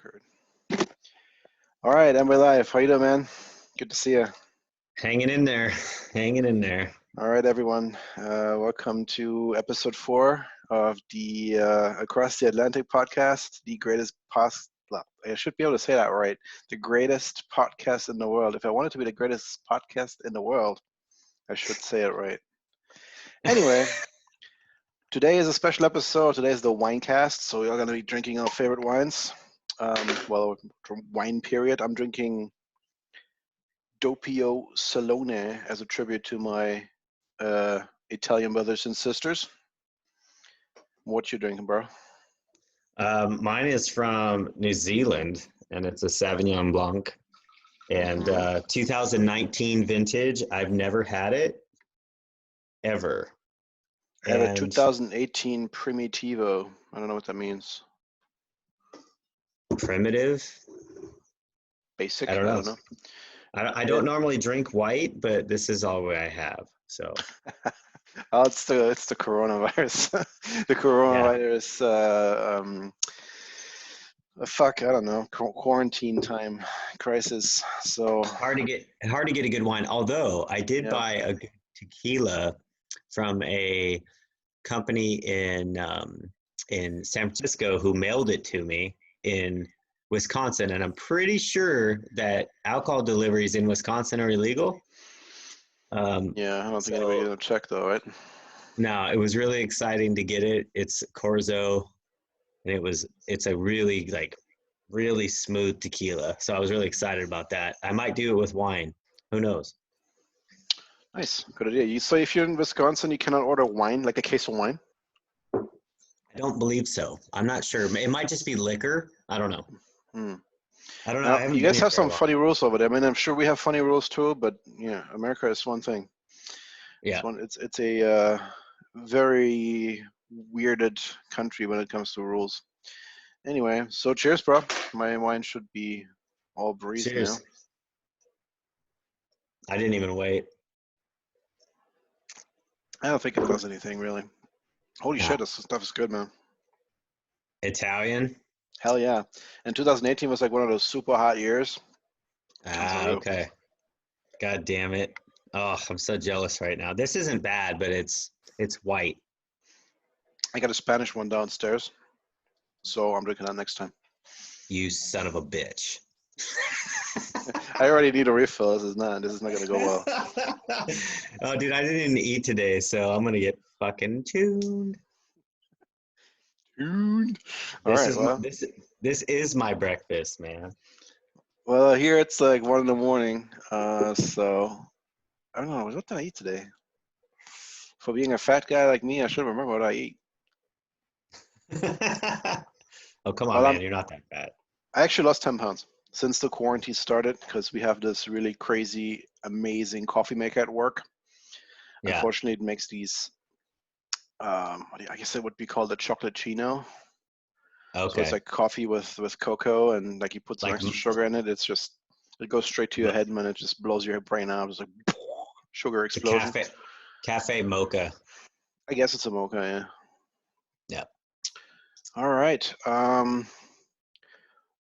Record. All right, and we're live. How you doing, man? Good to see you. Hanging in there, hanging in there. All right, everyone. Welcome to episode 4 of the Across the Atlantic podcast, the greatest I should be able to say that right. The greatest podcast in the world. If I wanted to be the greatest podcast in the world, I should say it right. Anyway, today is a special episode. Today is the winecast, so we're going to be drinking our favorite wines. Wine period. I'm drinking Doppio Salone as a tribute to my Italian brothers and sisters. What you drinking, bro? Mine is from New Zealand, and it's a Sauvignon Blanc, and 2019 vintage. I've never had it, ever. I have a And 2018 Primitivo. I don't know what that means. primitive? Basic? I don't I know. don't know. I don't normally drink white, but this is all I have. So Oh, it's the coronavirus. The coronavirus. Fuck, I don't know. Quarantine time crisis. So hard to get a good wine. Although I did buy a good tequila from a company in San Francisco who mailed it to me in Wisconsin, and I'm pretty sure that alcohol deliveries in Wisconsin are illegal. I don't think anybody's gonna check though, right? No, it was really exciting to get it. It's Corzo, and it's a really smooth tequila. So I was really excited about that. I might do it with wine. Who knows? Nice, good idea. So if you're in Wisconsin, you cannot order wine, like a case of wine? I don't believe so. I'm not sure. It might just be liquor. I don't know. I don't know. I Now, haven't you been guys here have very some long. funny rules over there. I mean, I'm sure we have funny rules too, but yeah, America is one thing. Yeah. It's a very weirded country when it comes to rules. Anyway, so cheers, bro. My wine should be all breezed now. Cheers. I didn't even wait. I don't think it does anything really. Holy shit, this stuff is good, man. Italian? Hell yeah. And 2018 was like one of those super hot years. Okay. God damn it. Oh, I'm so jealous right now. This isn't bad, but it's white. I got a Spanish one downstairs, so I'm drinking that next time. You son of a bitch. I already need a refill. This is not gonna go well. Oh, dude, I didn't eat today, so I'm gonna get fucking tuned. All right, well. This is my breakfast, man. Well, here it's like 1 a.m. So I don't know. What did I eat today? For being a fat guy like me, I should remember what I eat. Oh, come on, man. You're not that fat. I actually lost 10 pounds since the quarantine started because we have this really crazy, amazing coffee maker at work. Yeah. Unfortunately, it makes these, I guess it would be called a chocolatino. Okay. So it's like coffee with cocoa, and like you put some extra sugar in it. It goes straight to your head, man. It just blows your brain out. It's like sugar explosion. Cafe mocha. I guess it's a mocha, yeah. Yeah. All right.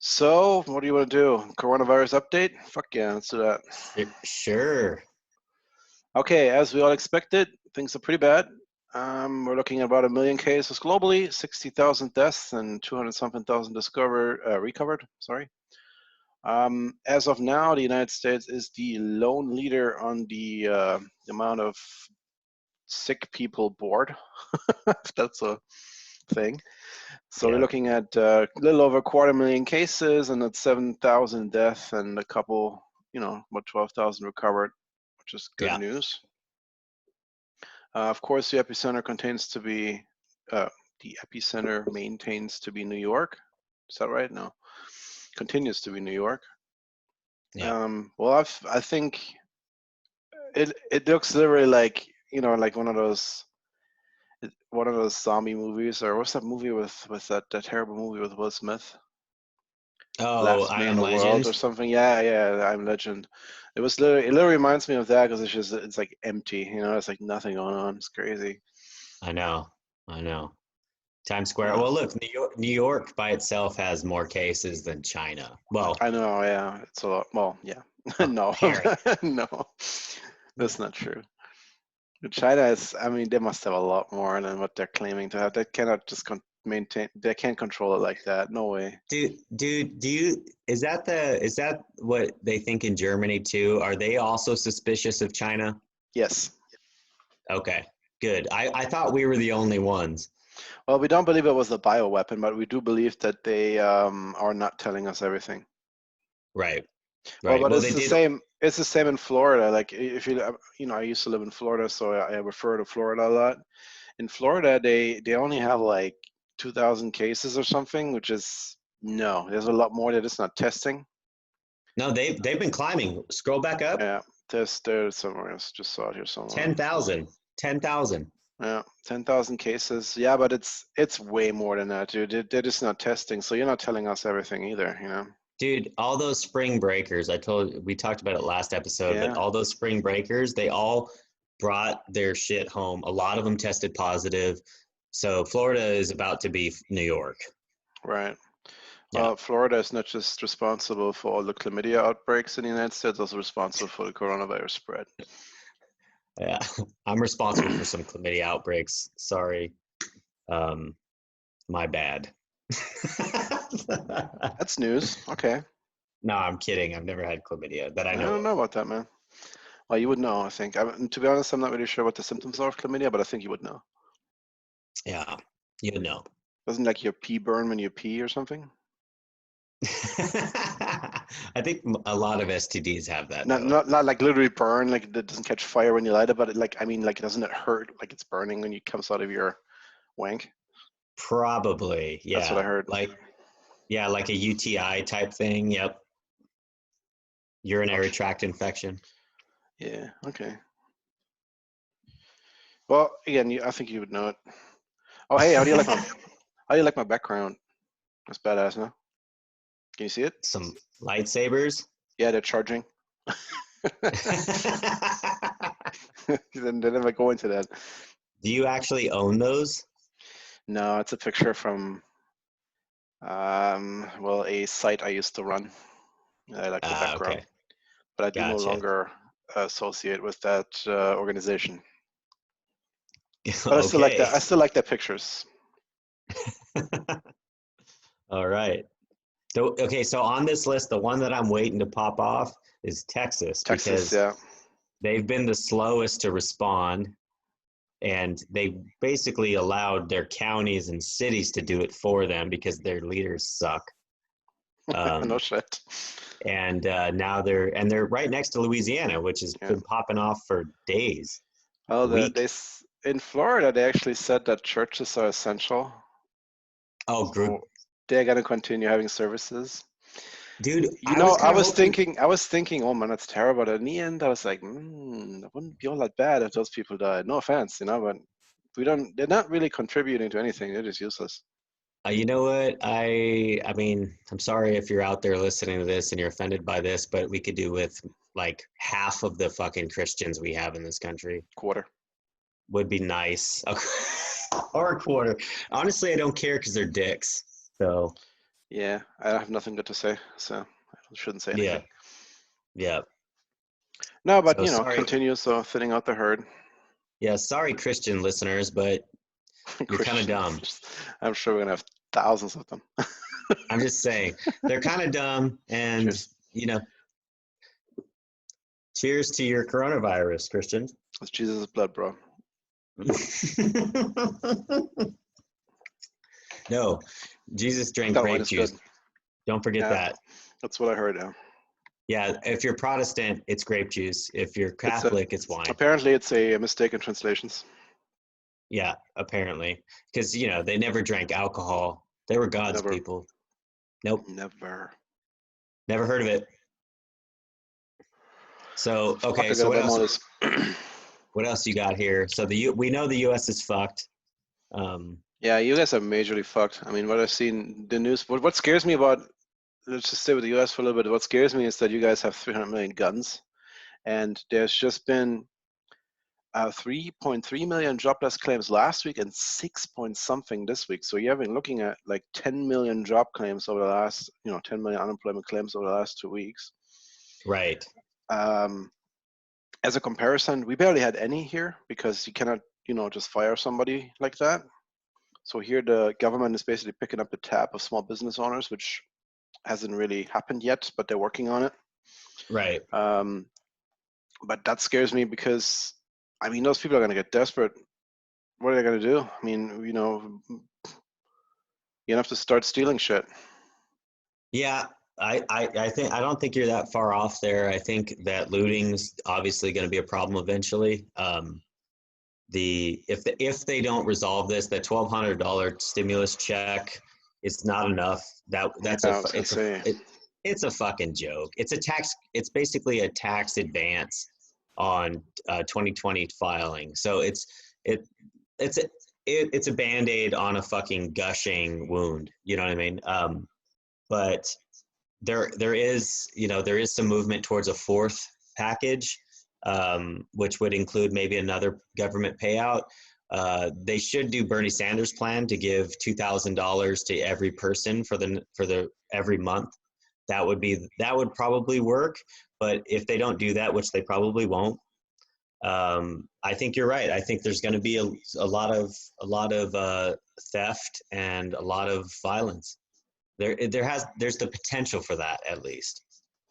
So what do you want to do? Coronavirus update? Fuck yeah, let's do that. Sure. Okay, as we all expected, things are pretty bad. We're looking at about 1 million cases globally, 60,000 deaths, and 200-something thousand recovered. Sorry. As of now, the United States is the lone leader on the amount of sick people board, if that's a thing. So we're looking at a little over 250,000 cases and at 7,000 deaths and a couple, about 12,000 recovered, which is good news. Of course, the epicenter maintains to be New York. Is that right? No, continues to be New York. Yeah. Well, I think it looks literally like like one of those zombie movies, or what's that movie with that terrible movie with Will Smith? Oh, Last Man in the World or something. Yeah, I'm Legend. It literally reminds me of that because it's like empty, it's like nothing going on. It's crazy. I know. Times Square. Yeah. Well, look, New York by itself has more cases than China. Well, I know, yeah, it's a lot. Well, yeah, no, apparently. no, that's not true. China is, I mean, they must have a lot more than what they're claiming to have. They cannot just maintain, they can't control it like that. No way. Is that what they think in Germany too? Are they also suspicious of China? Yes. Okay, good. I thought we were the only ones. Well, we don't believe it was a bioweapon, but we do believe that they are not telling us everything. Right, Well, right. but Well, it's they the did. same. It's the same in Florida. Like if you know, I used to live in Florida, so I refer to Florida a lot. In Florida, they only have like 2,000 cases or something, which is no. There's a lot more that it's not testing. No, they've been climbing. Scroll back up. Yeah, there's somewhere else. Just saw it here somewhere. 10,000. 10,000. Yeah, 10,000 cases. Yeah, but it's way more than that, dude. They're just not testing, so you're not telling us everything either, you know? Dude, all those spring breakers, we talked about it last episode, but Yeah, all those spring breakers, they all brought their shit home. A lot of them tested positive. So Florida is about to be New York. right. Yeah. Florida is not just responsible for all the chlamydia outbreaks in the United States, also responsible for the coronavirus spread. Yeah. I'm responsible for some chlamydia outbreaks. Sorry. My bad. That's news. Okay. No, I'm kidding. I've never had chlamydia that I I know don't of. know about that, man. Well, you would know, I think. To be honest, I'm not really sure what the symptoms are of chlamydia, but I think you would know. Yeah, you would know. Doesn't like your pee burn when you pee or something? I think a lot of STDs have that Not, though. not, not like literally burn, like it doesn't catch fire when you light it, but like, I mean, like, doesn't it hurt like it's burning when it comes out of your wank? Probably, That's what I yeah. heard. Like a UTI type thing. Yep. Not Urinary sure. tract infection. Yeah, okay. Well, again, I think you would know it. Oh, hey, how do you like my background? That's badass, no? Can you see it? Some lightsabers. Yeah, they're charging. Then they never go into that. Do you actually own those? No, it's a picture from well, a site I used to run. I like the Ah, background, okay. but I do no Gotcha. longer associate with that organization. But I still like Okay. that. I still like their pictures. All right. So, okay, so on this list, the one that I'm waiting to pop off is Texas Texas, because yeah. they've been the slowest to respond, and they basically allowed their counties and cities to do it for them because their leaders suck. No Um, shit. and now they're right next to Louisiana, which has Yeah. been popping off for days, Well, week. in Florida they actually said that churches are essential, Oh, good, so they're gonna continue having services. dude. You I know, was kind of hoping. I was thinking, oh man, that's terrible. But in the end, I was like, that wouldn't be all that bad if those people died. No offense, you know, but we don't. They're not really contributing to anything. They're just useless. You know what? I mean, I'm sorry if you're out there listening to this and you're offended by this, but we could do with like half of the fucking Christians we have in this country. Quarter. Would be nice. Or a quarter. Honestly, I don't care because they're dicks. So Yeah, I have nothing good to say, so I shouldn't say yeah, anything. yeah. No, but So you know, sorry. continue so thinning out the herd. Yeah, sorry, Christian listeners, but you're kind of Christian. dumb. I'm sure we're gonna have thousands of them. I'm just saying they're kind of dumb, and Cheers. you know, cheers to your coronavirus, Christian. It's Jesus' blood, bro. No, Jesus drank That wine grape is good. juice. Don't forget Yeah, that. that's what I heard. Yeah. Yeah, if you're Protestant, it's grape juice. If you're It's a Catholic, it's wine. apparently it's a mistake in translations. Yeah, apparently. Because, they never drank alcohol. They were God's Never, people. Nope, never. never heard of it. So, Fuck, okay, I so gotta what buy more else? of this. What else you got here? So we know the U.S. is fucked. Yeah, you guys are majorly fucked. I mean, what I've seen the news. What scares me about, let's just stay with the U.S. for a little bit. What scares me is that you guys have 300 million guns, and there's just been 3.3 million jobless claims last week and 6 point something this week. So you're looking at like 10 million job claims over the last, 10 million unemployment claims over the last 2 weeks. Right. As a comparison, we barely had any here because you cannot, just fire somebody like that. So here the government is basically picking up the tab of small business owners, which hasn't really happened yet, but they're working on it. Right. But that scares me because, those people are going to get desperate. What are they going to do? You have to start stealing shit. Yeah, I think I don't think you're that far off there. I think that looting's obviously going to be a problem eventually. If they don't resolve this, that $1,200 stimulus check is not enough. It's a fucking joke. It's a tax. It's basically a tax advance on 2020 filing. So it's a Band-Aid on a fucking gushing wound. You know what I mean? But there is some movement towards a fourth package, which would include maybe another government payout. They should do Bernie Sanders' plan to give $2,000 to every person for every month. That would probably work. But if they don't do that, which they probably won't, I think you're right. I think there's going to be a lot of theft and a lot of violence. There's the potential for that, at least,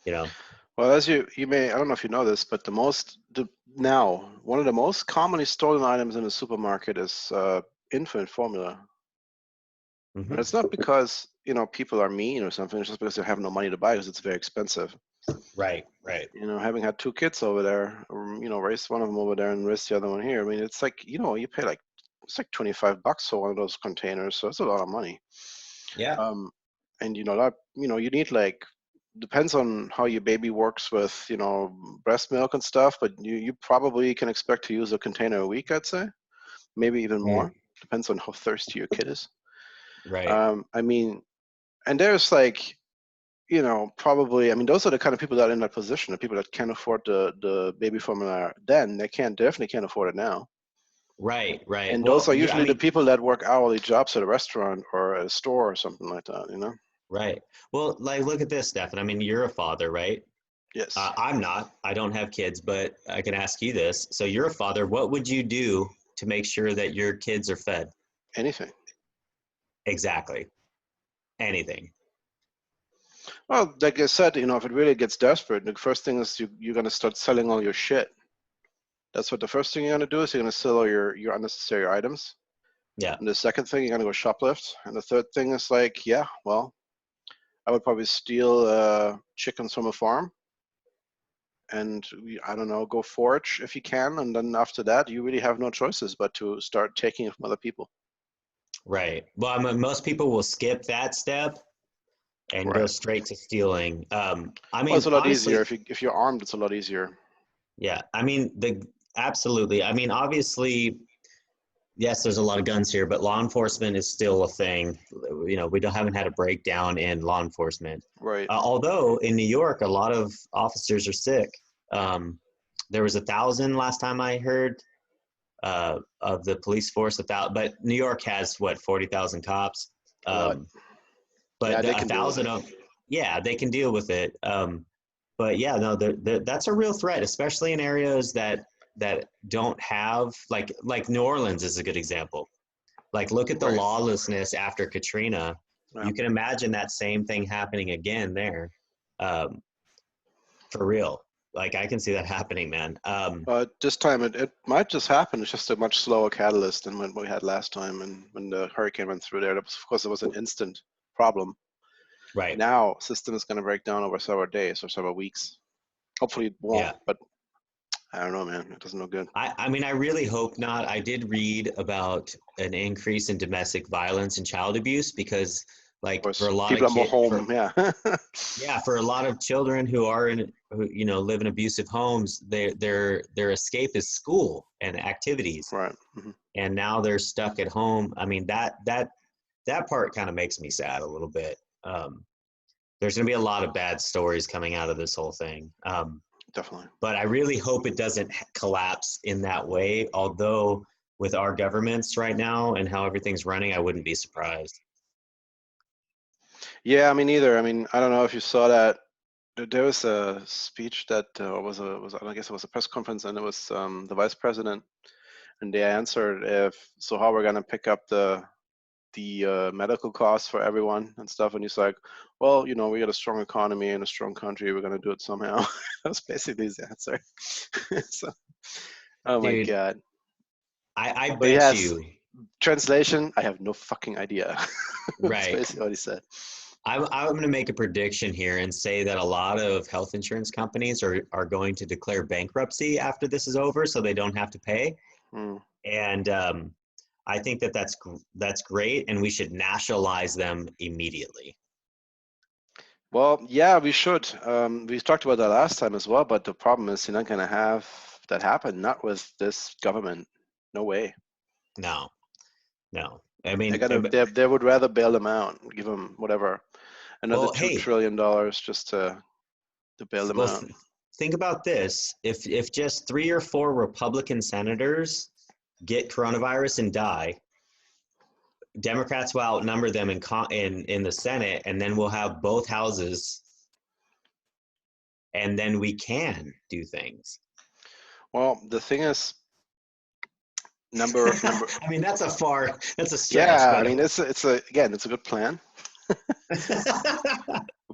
Well, as you may, I don't know if you know this, but now one of the most commonly stolen items in the supermarket is infant formula. Mm-hmm. And it's not because people are mean or something. It's just because they have no money to buy because it's very expensive. Right. Having had 2 kids over there, raised one of them over there and raised the other one here. It's like you pay it's like $25 for one of those containers, so it's a lot of money. Yeah. And that you need depends on how your baby works with breast milk and stuff, but you probably can expect to use a container a week, I'd say, maybe even more. Depends on how thirsty your kid is. Right. And there's probably those are the kind of people that are in that position, the people that can't afford the baby formula then. They definitely can't afford it now. Right. And those are usually the people that work hourly jobs at a restaurant or at a store or something like that. Right. Well, look at this, Stefan. You're a father, right? Yes. I'm not. I don't have kids, but I can ask you this. So you're a father. What would you do to make sure that your kids are fed? Anything. Exactly. Anything. Well, like I said, if it really gets desperate, the first thing is you're going to start selling all your shit. That's what the first thing you're going to do is you're going to sell all your unnecessary items. Yeah. And the second thing, you're going to go shoplift. And the third thing is I would probably steal chickens from a farm. And I don't know, go forage if you can. And then after that, you really have no choices but to start taking it from other people. Right. Well, most people will skip that step and go straight to stealing. Well, it's a lot easier if you're armed. It's a lot easier. Yeah, absolutely. Obviously, yes, there's a lot of guns here, but law enforcement is still a thing. We haven't had a breakdown in law enforcement. Right. Although in New York, a lot of officers are sick. There was 1,000 last time I heard of the police force. But New York has 40,000 cops. But yeah, 1,000 of they can deal with it. But yeah, no, that's a real threat, especially in areas that don't have like New Orleans is a good example. Look at the lawlessness after Katrina. Yeah. You can imagine that same thing happening again there, for real. I can see that happening, man. This time it might just happen. It's just a much slower catalyst than what we had last time, and when the hurricane went through there, of course it was an instant problem. Right. Now, system is going to break down over several days or several weeks. Hopefully it won't, but I don't know, man. It doesn't look good. I really hope not. I did read about an increase in domestic violence and child abuse because, for a lot people of kids, are more home, yeah, for a lot of children who live in abusive homes, their escape is school and activities, right? Mm-hmm. And now they're stuck at home. That part kind of makes me sad a little bit. There's going to be a lot of bad stories coming out of this whole thing. Definitely. But I really hope it doesn't collapse in that way. Although with our governments right now and how everything's running, I wouldn't be surprised. Yeah, I mean, neither. I mean, I don't know if you saw that. There was a speech that I guess it was a press conference, and it was the vice president, and they answered if so how we're gonna pick up the medical costs for everyone and stuff, and he's like, well, we got a strong economy and a strong country, we're gonna do it somehow. That's basically his answer. So, oh my Dude, god. I But bet yes, you, translation, I have no fucking idea. That's right. basically what he said. I'm going to make a prediction here and say that a lot of health insurance companies are going to declare bankruptcy after this is over, so they don't have to pay. Hmm. And I think that that's great, and we should nationalize them immediately. Well, yeah, we should. We talked about that last time as well, but the problem is you're not going to have that happen, not with this government. No way. No, no. I They're mean, gonna, they would rather bail them out, give them whatever, another well, $2 hey, trillion just to bail them well, out. think about this. If just 3 or 4 Republican senators get coronavirus and die, Democrats will outnumber them in the Senate, and then we'll have both houses, and then we can do things. Well, the thing is, number. I mean, that's a stretch, Yeah, I but mean, again, it's a good plan.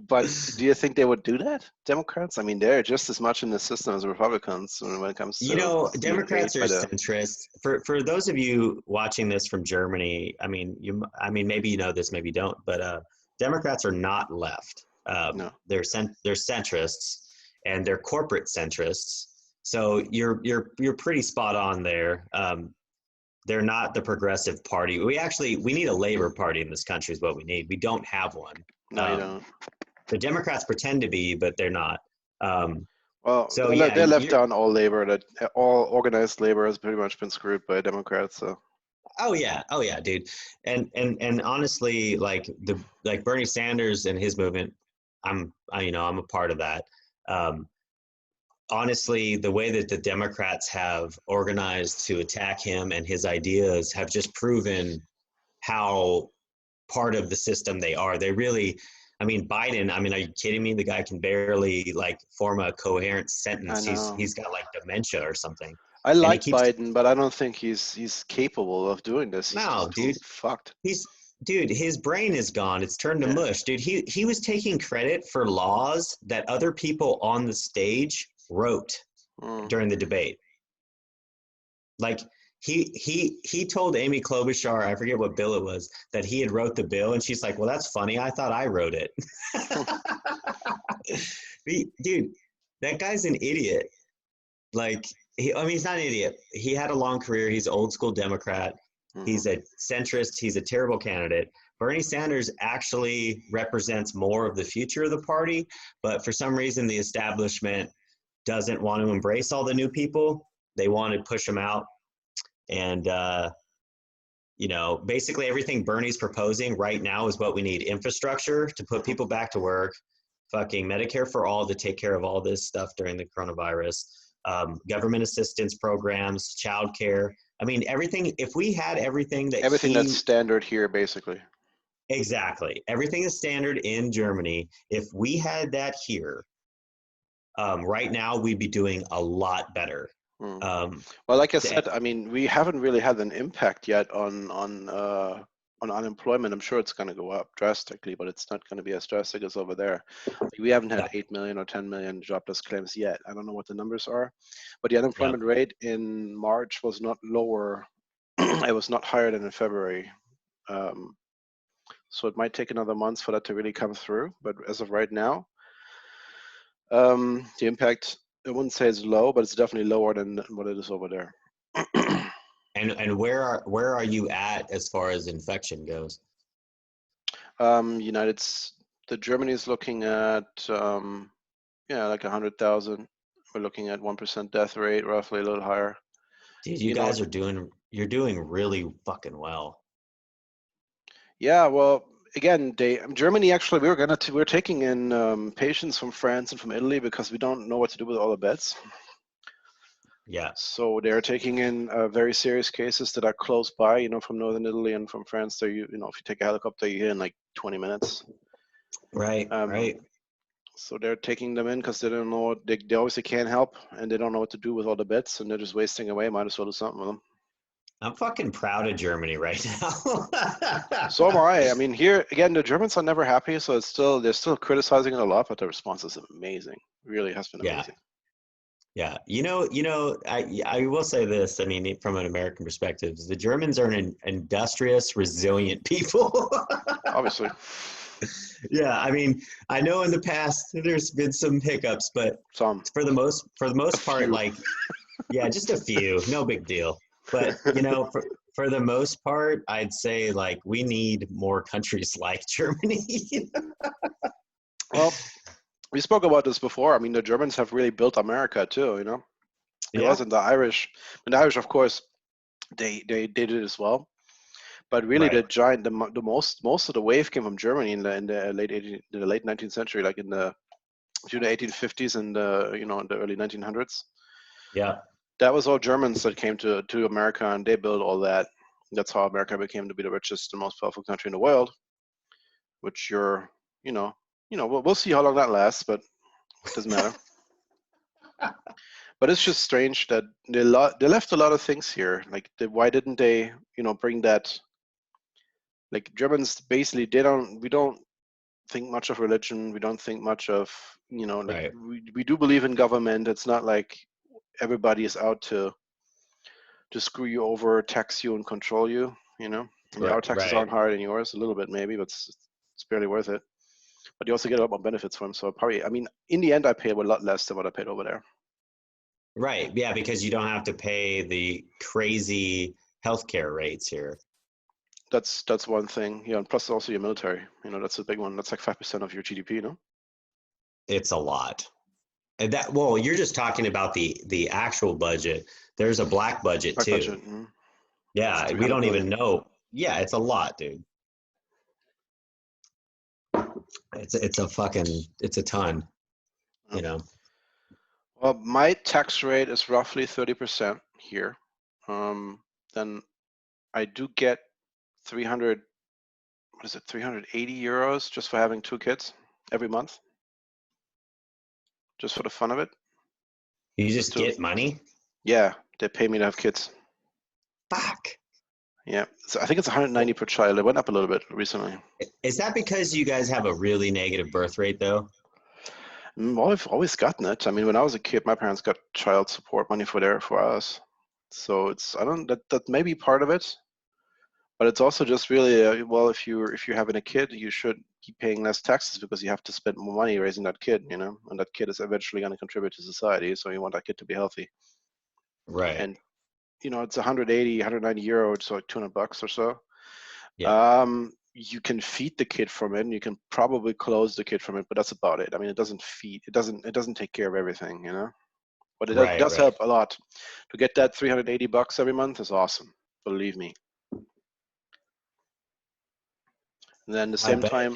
But do you think they would do that, Democrats? I mean, they're just as much in the system as Republicans when it comes to being paid Democrats are by the. centrist. For those of you watching this from Germany, I mean, maybe you know this, maybe you don't, but Democrats are not left. No. They're centrists, and they're corporate centrists. So you're pretty spot on there. They're not the progressive party. We need a labor party in this country is what we need. We don't have one. No, you don't. The Democrats pretend to be, but they're not. Well, So yeah, they left down all labor. That all organized labor has pretty much been screwed by Democrats. So. oh yeah, dude. And honestly, like Bernie Sanders and his movement, I'm a part of that. Um, Honestly, the way that the Democrats have organized to attack him and his ideas have just proven how part of the system they are. They really, I mean, Biden, I mean, are you kidding me? The guy can barely like form a coherent I sentence. know. He's got like dementia or something. I And he like keeps, Biden, but I don't think he's capable of doing this. He's no, just too dude, fucked. he's, dude, his brain is gone. It's turned to Yeah. mush. Dude, he was taking credit for laws that other people on the stage wrote Mm. during the debate. Like he told Amy Klobuchar, I forget what bill it was, that he had wrote the bill, and she's like, "Well, that's funny. I thought I wrote it." Dude, that guy's an idiot. Like, I mean, he's not an idiot. He had a long career. He's an old school Democrat. Hmm. He's a centrist. He's a terrible candidate. Bernie Sanders actually represents more of the future of the party, but for some reason, the establishment doesn't want to embrace all the new people. They want to push them out. And, basically everything Bernie's proposing right now is what we need: infrastructure to put people back to work, fucking Medicare for all to take care of all this stuff during the coronavirus, government assistance programs, childcare. I mean, everything. If we had everything that Everything that's standard here, basically. exactly everything is standard in Germany, if we had that here, right now we'd be doing a lot better. Mm. Um, Well, like I the, said, I mean, we haven't really had an impact yet on unemployment. I'm sure it's going to go up drastically, but it's not going to be as drastic as over there. Like, we haven't had yeah, 8 million or 10 million jobless claims yet. I don't know what the numbers are, but the yeah. unemployment rate in March was not lower. It was not higher than in February. Um, so it might take another month for that to really come through. But as of right now, the impact, I wouldn't say it's low, but it's definitely lower than what it is over there. And where are you at as far as infection goes? United, the Germany is looking at yeah, like 100,000. We're looking at 1% death rate, roughly a little higher. Dude, you You know, guys you're doing really fucking well. yeah. Well, again, Germany actually, we're taking in patients from France and from Italy because we don't know what to do with all the beds. Yeah. So they're taking in very serious cases that are close by, you know, from northern Italy and from France. So you know, if you take a helicopter, you're here in like 20 minutes. Right. Right. So they're taking them in because they don't know what they obviously can't help, and they don't know what to do with all the beds, and they're just wasting away. Might as well do something with them. I'm fucking proud of Germany right now. So am I. I mean, here again, the Germans are never happy, so they're still criticizing it a lot, but the response is amazing. Really has been Yeah. amazing. Yeah. I will say this. I mean, from an American perspective, the Germans are an industrious, resilient people. Obviously. Yeah. I mean, I know in the past there's been some hiccups, but for the most part, like, yeah, just a few, no big deal. But for the most part, I'd say like we need more countries like Germany. Well, we spoke about this before. I mean, the Germans have really built America too. You know, it wasn't the Irish. And the Irish, of course, they did it as well. But really, Right. most of the wave came from Germany in the late 19th century, like between the 1850s and in the early 1900s. Yeah. That was all Germans that came to America, and they built all that. That's how America became to be the richest and most powerful country in the world. Which we'll see how long that lasts, but it doesn't matter. But it's just strange that they left a lot of things here. Like, why didn't they, bring that? Like, Germans basically, we don't think much of religion. We don't think much of, like, Right. we do believe in government. It's not like everybody is out to screw you over, tax you, and control you. I mean, our taxes aren't higher than yours, a little bit maybe, but it's barely worth it. But you also get a lot more benefits from them. So probably, I mean, in the end, I pay a lot less than what I paid over there. Right. Yeah, because you don't have to pay the crazy healthcare rates here. That's one thing. Yeah, and plus also your military. That's a big one. That's like 5% of your GDP. It's a lot. And you're just talking about the actual budget. There's a black budget Black too. budget. Yeah, we don't even know. Yeah, it's a lot, dude. It's a ton. Well, my tax rate is roughly 30% here. Then I do get 380 euros just for having 2 kids every month, just for the fun of it. You just get money? Yeah, they pay me to have kids. Fuck. Yeah, so I think it's 190 per child. It went up a little bit recently. Is that because you guys have a really negative birth rate, though? Well, I've always gotten it. I mean, when I was a kid, my parents got child support money for us. So that may be part of it, but it's also just really well, if you're having a kid, you should be paying less taxes because you have to spend more money raising that kid, and that kid is eventually going to contribute to society. So you want that kid to be healthy. Right. And it's 180, 190 euro, so like $200 or so. Yeah. You can feed the kid from it, and you can probably close the kid from it, but that's about it. I mean, it doesn't take care of everything, but it does help a lot. To get that $380 every month is awesome, believe me. And then the same time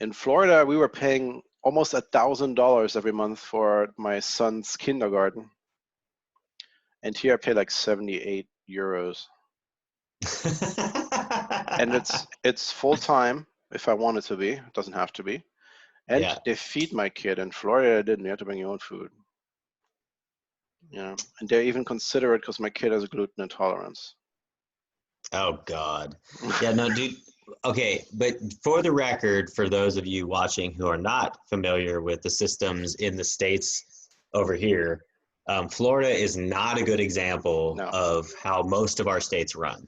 in Florida, we were paying almost $1,000 every month for my son's kindergarten, and here I pay like 78 euros. And it's full time if I want it to be. It doesn't have to be. And they feed my kid. In Florida, I didn't. You have to bring your own food. And they're even considerate because my kid has a gluten intolerance. Oh God. Yeah, no, dude. Okay, but for the record, for those of you watching who are not familiar with the systems in the states over here, Florida is not a good example of how most of our states run,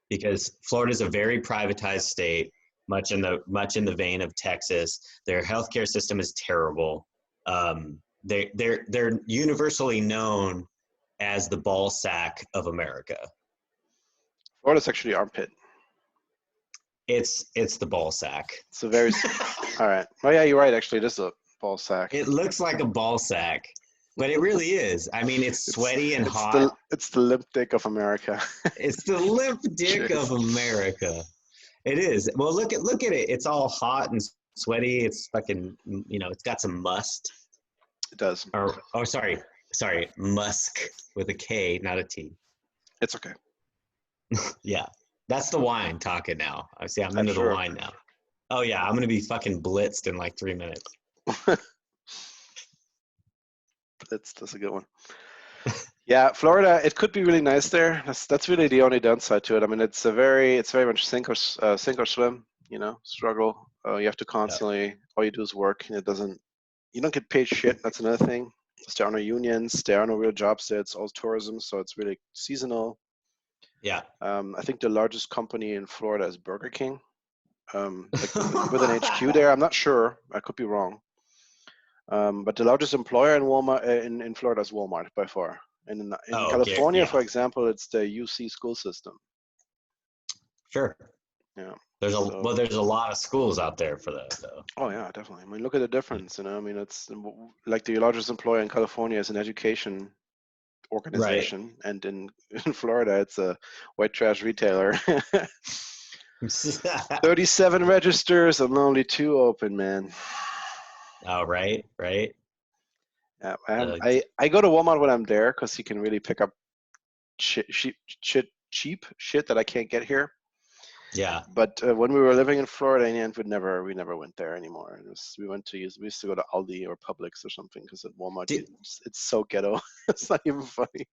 because Florida is a very privatized state, much in the vein of Texas. Their healthcare system is terrible. They're universally known as the ball sack of America. Florida's actually armpit. It's the ball sack. It's a very all right. Oh yeah, you're right. Actually, it is a ball sack. It looks like a ball sack, but it really is. I mean, it's sweaty and hot. It's the limp dick of America. It's the limp dick of America. It is. Well, look at it. It's all hot and sweaty. It's fucking, it's got some must. It does. Sorry, musk with a K, not a T. It's okay. Yeah, that's the wine talking now. I see. I'm I'm into the sure. wine now. Oh yeah, I'm gonna be fucking blitzed in like 3 minutes. That's a good one. Yeah, Florida. It could be really nice there. That's really the only downside to it. I mean, it's very much sink or swim. Struggle. You have to constantly. All you do is work, and it doesn't. You don't get paid shit. That's another thing. There are no unions. There are no real jobs there. It's all tourism, so it's really seasonal. Yeah. I think the largest company in Florida is Burger King, with an HQ there. I'm not sure. I could be wrong. But the largest employer in Walmart in Florida is Walmart by far. And in California, yeah. for example, it's the UC school system. Sure. Yeah. There's a lot of schools out there for that, though. Oh yeah, definitely. I mean, look at the difference. I mean, it's like the largest employer in California is an education organization, right. And in Florida, it's a white trash retailer. 37 registers and only 2 open, man. Oh, right. Yeah, I go to Walmart when I'm there because you can really pick up cheap shit that I can't get here. Yeah. But when we were living in Florida, in the end, we never went there anymore. We used to go to Aldi or Publix or something because at Walmart it's so ghetto. It's not even funny.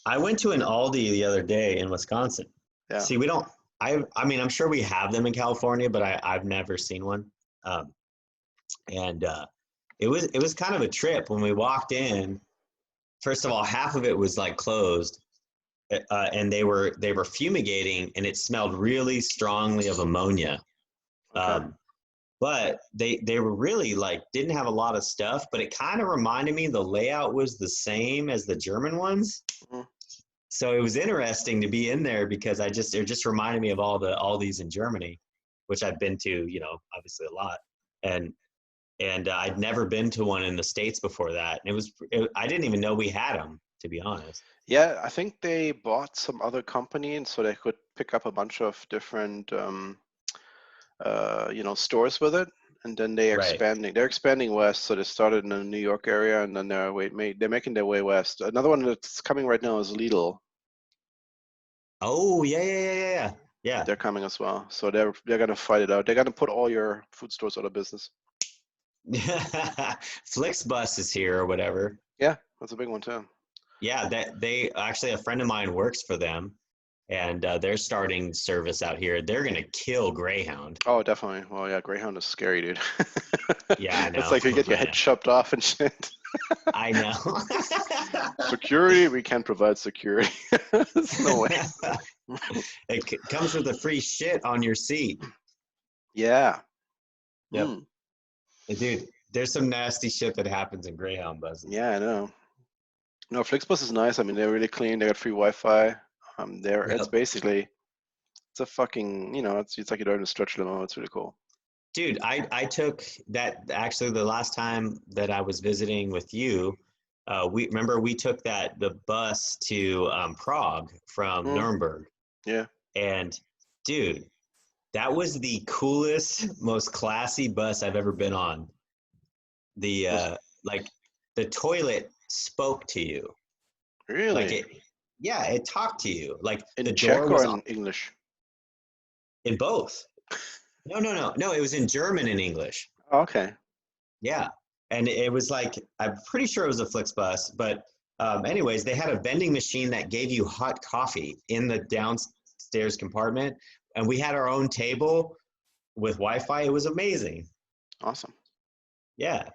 I went to an Aldi the other day in Wisconsin. Yeah. See, we don't. I mean, I'm sure we have them in California, but I've never seen one. It was kind of a trip when we walked in. First of all, half of it was like closed, and they were fumigating, and it smelled really strongly of ammonia. Okay. But they were really like didn't have a lot of stuff, but it kind of reminded me the layout was the same as the German ones. Mm-hmm. So it was interesting to be in there because it just reminded me of all these in Germany, which I've been to, obviously a lot, and I'd never been to one in the States before that. And I didn't even know we had them, to be honest. Yeah, I think they bought some other company, and so they could pick up a bunch of different, stores with it. And then they're expanding. They're expanding west, so they started in the New York area, and then they're making their way west. Another one that's coming right now is Lidl. Oh yeah. They're coming as well, so they're gonna fight it out. They're gonna put all your food stores out of business. Flixbus is here or whatever. Yeah, that's a big one too. Yeah, they actually, a friend of mine works for them, and they're starting service out here. They're gonna kill Greyhound. Oh, definitely. Well, yeah, Greyhound is scary, dude. Yeah, I know. It's like you get your head chopped off and shit. I know. Security? We can't provide security. There's no way. It comes with a free shit on your seat. Yeah. Yep. Mm. Dude, there's some nasty shit that happens in Greyhound buses. Yeah, I know. No, Flixbus is nice. I mean, they're really clean. They got free Wi-Fi. It's basically, it's a fucking, it's like you're driving a stretch limo. It's really cool. Dude, I took that actually the last time that I was visiting with you. We took the bus to Prague from Nuremberg. Yeah. And dude, that was the coolest, most classy bus I've ever been on. The toilet spoke to you. Really? It talked to you. Like in the Czech door was or in English? In both. No, it was in German and English. Oh, okay. Yeah. And it was like, I'm pretty sure it was a Flixbus, but anyways, they had a vending machine that gave you hot coffee in the downstairs compartment. And we had our own table with Wi-Fi. It was amazing. Awesome. Yeah.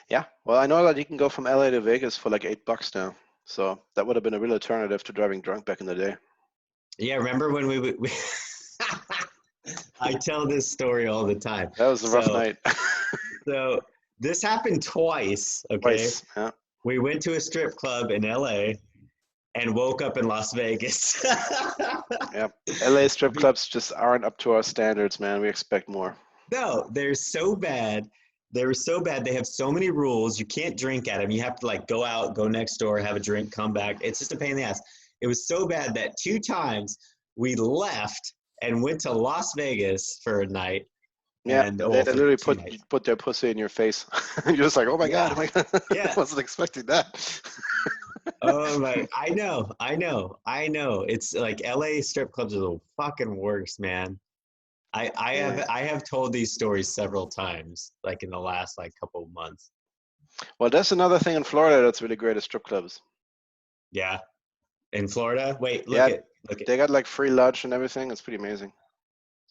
Yeah. Well, I know that you can go from LA to Vegas for like $8 now. So that would have been a real alternative to driving drunk back in the day. Yeah. Remember when we I tell this story all the time. That was a rough night. So this happened twice. Okay. Twice, yeah. We went to a strip club in LA and woke up in Las Vegas. Yeah. LA strip clubs just aren't up to our standards, man. We expect more. No, they're so bad. They were so bad. They have so many rules. You can't drink at them. You have to like go out, go next door, have a drink, come back. It's just a pain in the ass. It was so bad that 2 times we left and went to Las Vegas for a night. Yeah, And they for literally 2 nights. put their pussy in your face. You're just like, oh my god, Yeah, oh my god, I yeah. wasn't expecting that. Oh my, I know. It's like LA strip clubs are the fucking worst, man. Yeah. I have told these stories several times, like in the last like couple of months. Well, that's another thing in Florida that's really great at strip clubs. Yeah. In Florida? Wait, Yeah, look at they got like free lunch and everything. It's pretty amazing.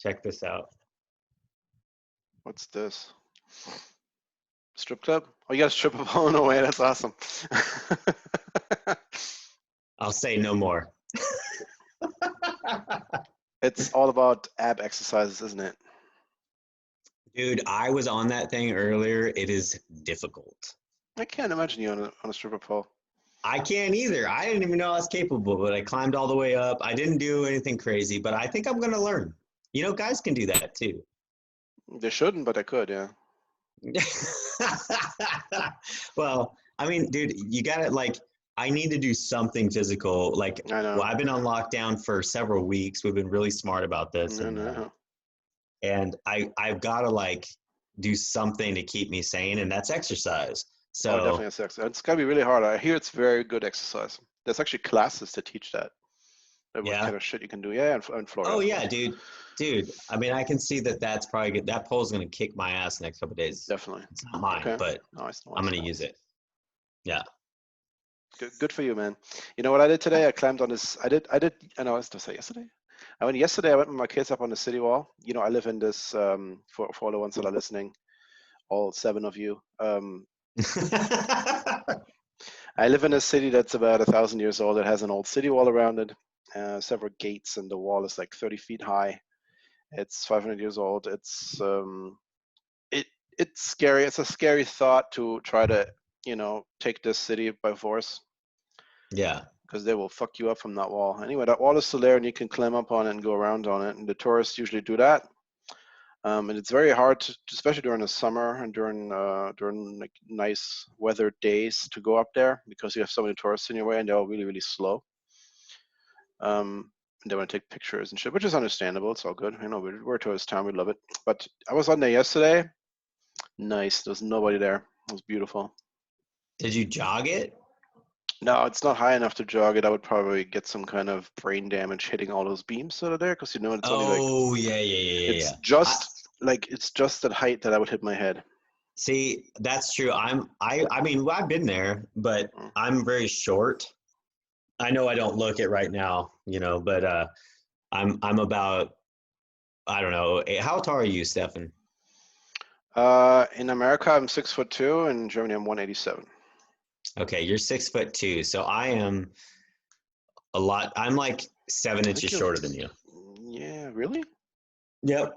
check this out. What's this? Strip club? Oh, you got a stripper pole? No way, that's awesome. I'll say no more. It's all about ab exercises, isn't it? Dude, I was on that thing earlier. It is difficult. I can't imagine you on a stripper pole. I can't either. I didn't even know I was capable, but I climbed all the way up. I didn't do anything crazy, but I think I'm going to learn. You know, guys can do that too. They shouldn't, but they could, yeah. Well, I mean, dude, you got to like, I need to do something physical. Like, I know. well, I've been on lockdown for several weeks. We've been really smart about this, I know. and I've got to like do something to keep me sane, and that's exercise. Oh, definitely So a sex. It's gotta be really hard. I hear it's very good exercise. There's actually classes to teach that. What yeah. kind of shit you can do? Yeah, in Florida, Oh of yeah, course. dude. I mean, I can see that that's probably good. That pole's gonna kick my ass next couple of days. Definitely. It's not mine, Okay. but Nice, I'm nice, gonna use nice. it. Yeah. Good for you, man. You know what I did today? I climbed on this. I know I was to say yesterday. I went with my kids up on the city wall. You know, I live in this. For all the ones that are listening, all 7 of you. I live in a city that's about 1,000 years old. It has an old city wall around it, several gates, and the wall is like 30 feet high. It's 500 years old. It it's scary. It's a scary thought to try to take this city by force Yeah. because they will fuck you up from that wall. Anyway, that wall is still there, and you can climb up on it and go around on it. And the tourists usually do that. And it's very hard, especially during the summer and during like nice weather days, to go up there because you have so many tourists in your way, and they're all really really slow. And they want to take pictures and shit, which is understandable. It's all good. You know, we're a tourist town. We love it. But I was on there yesterday. Nice. There was nobody there. It was beautiful. Did you jog it? No, it's not high enough to jog it. I would probably get some kind of brain damage hitting all those beams that are there because it's only like Oh yeah. it's just that height that I would hit my head. See, that's true. I mean, well, I've been there, but Mm. I'm very short. I know I don't look it right now, but I'm about I don't know. How tall are you, Stefan? In America, I'm 6'2". In Germany, I'm 187. Okay, you're 6'2", so I am a lot. I'm like seven I inches think you're. shorter than you. Yeah, really? Yep.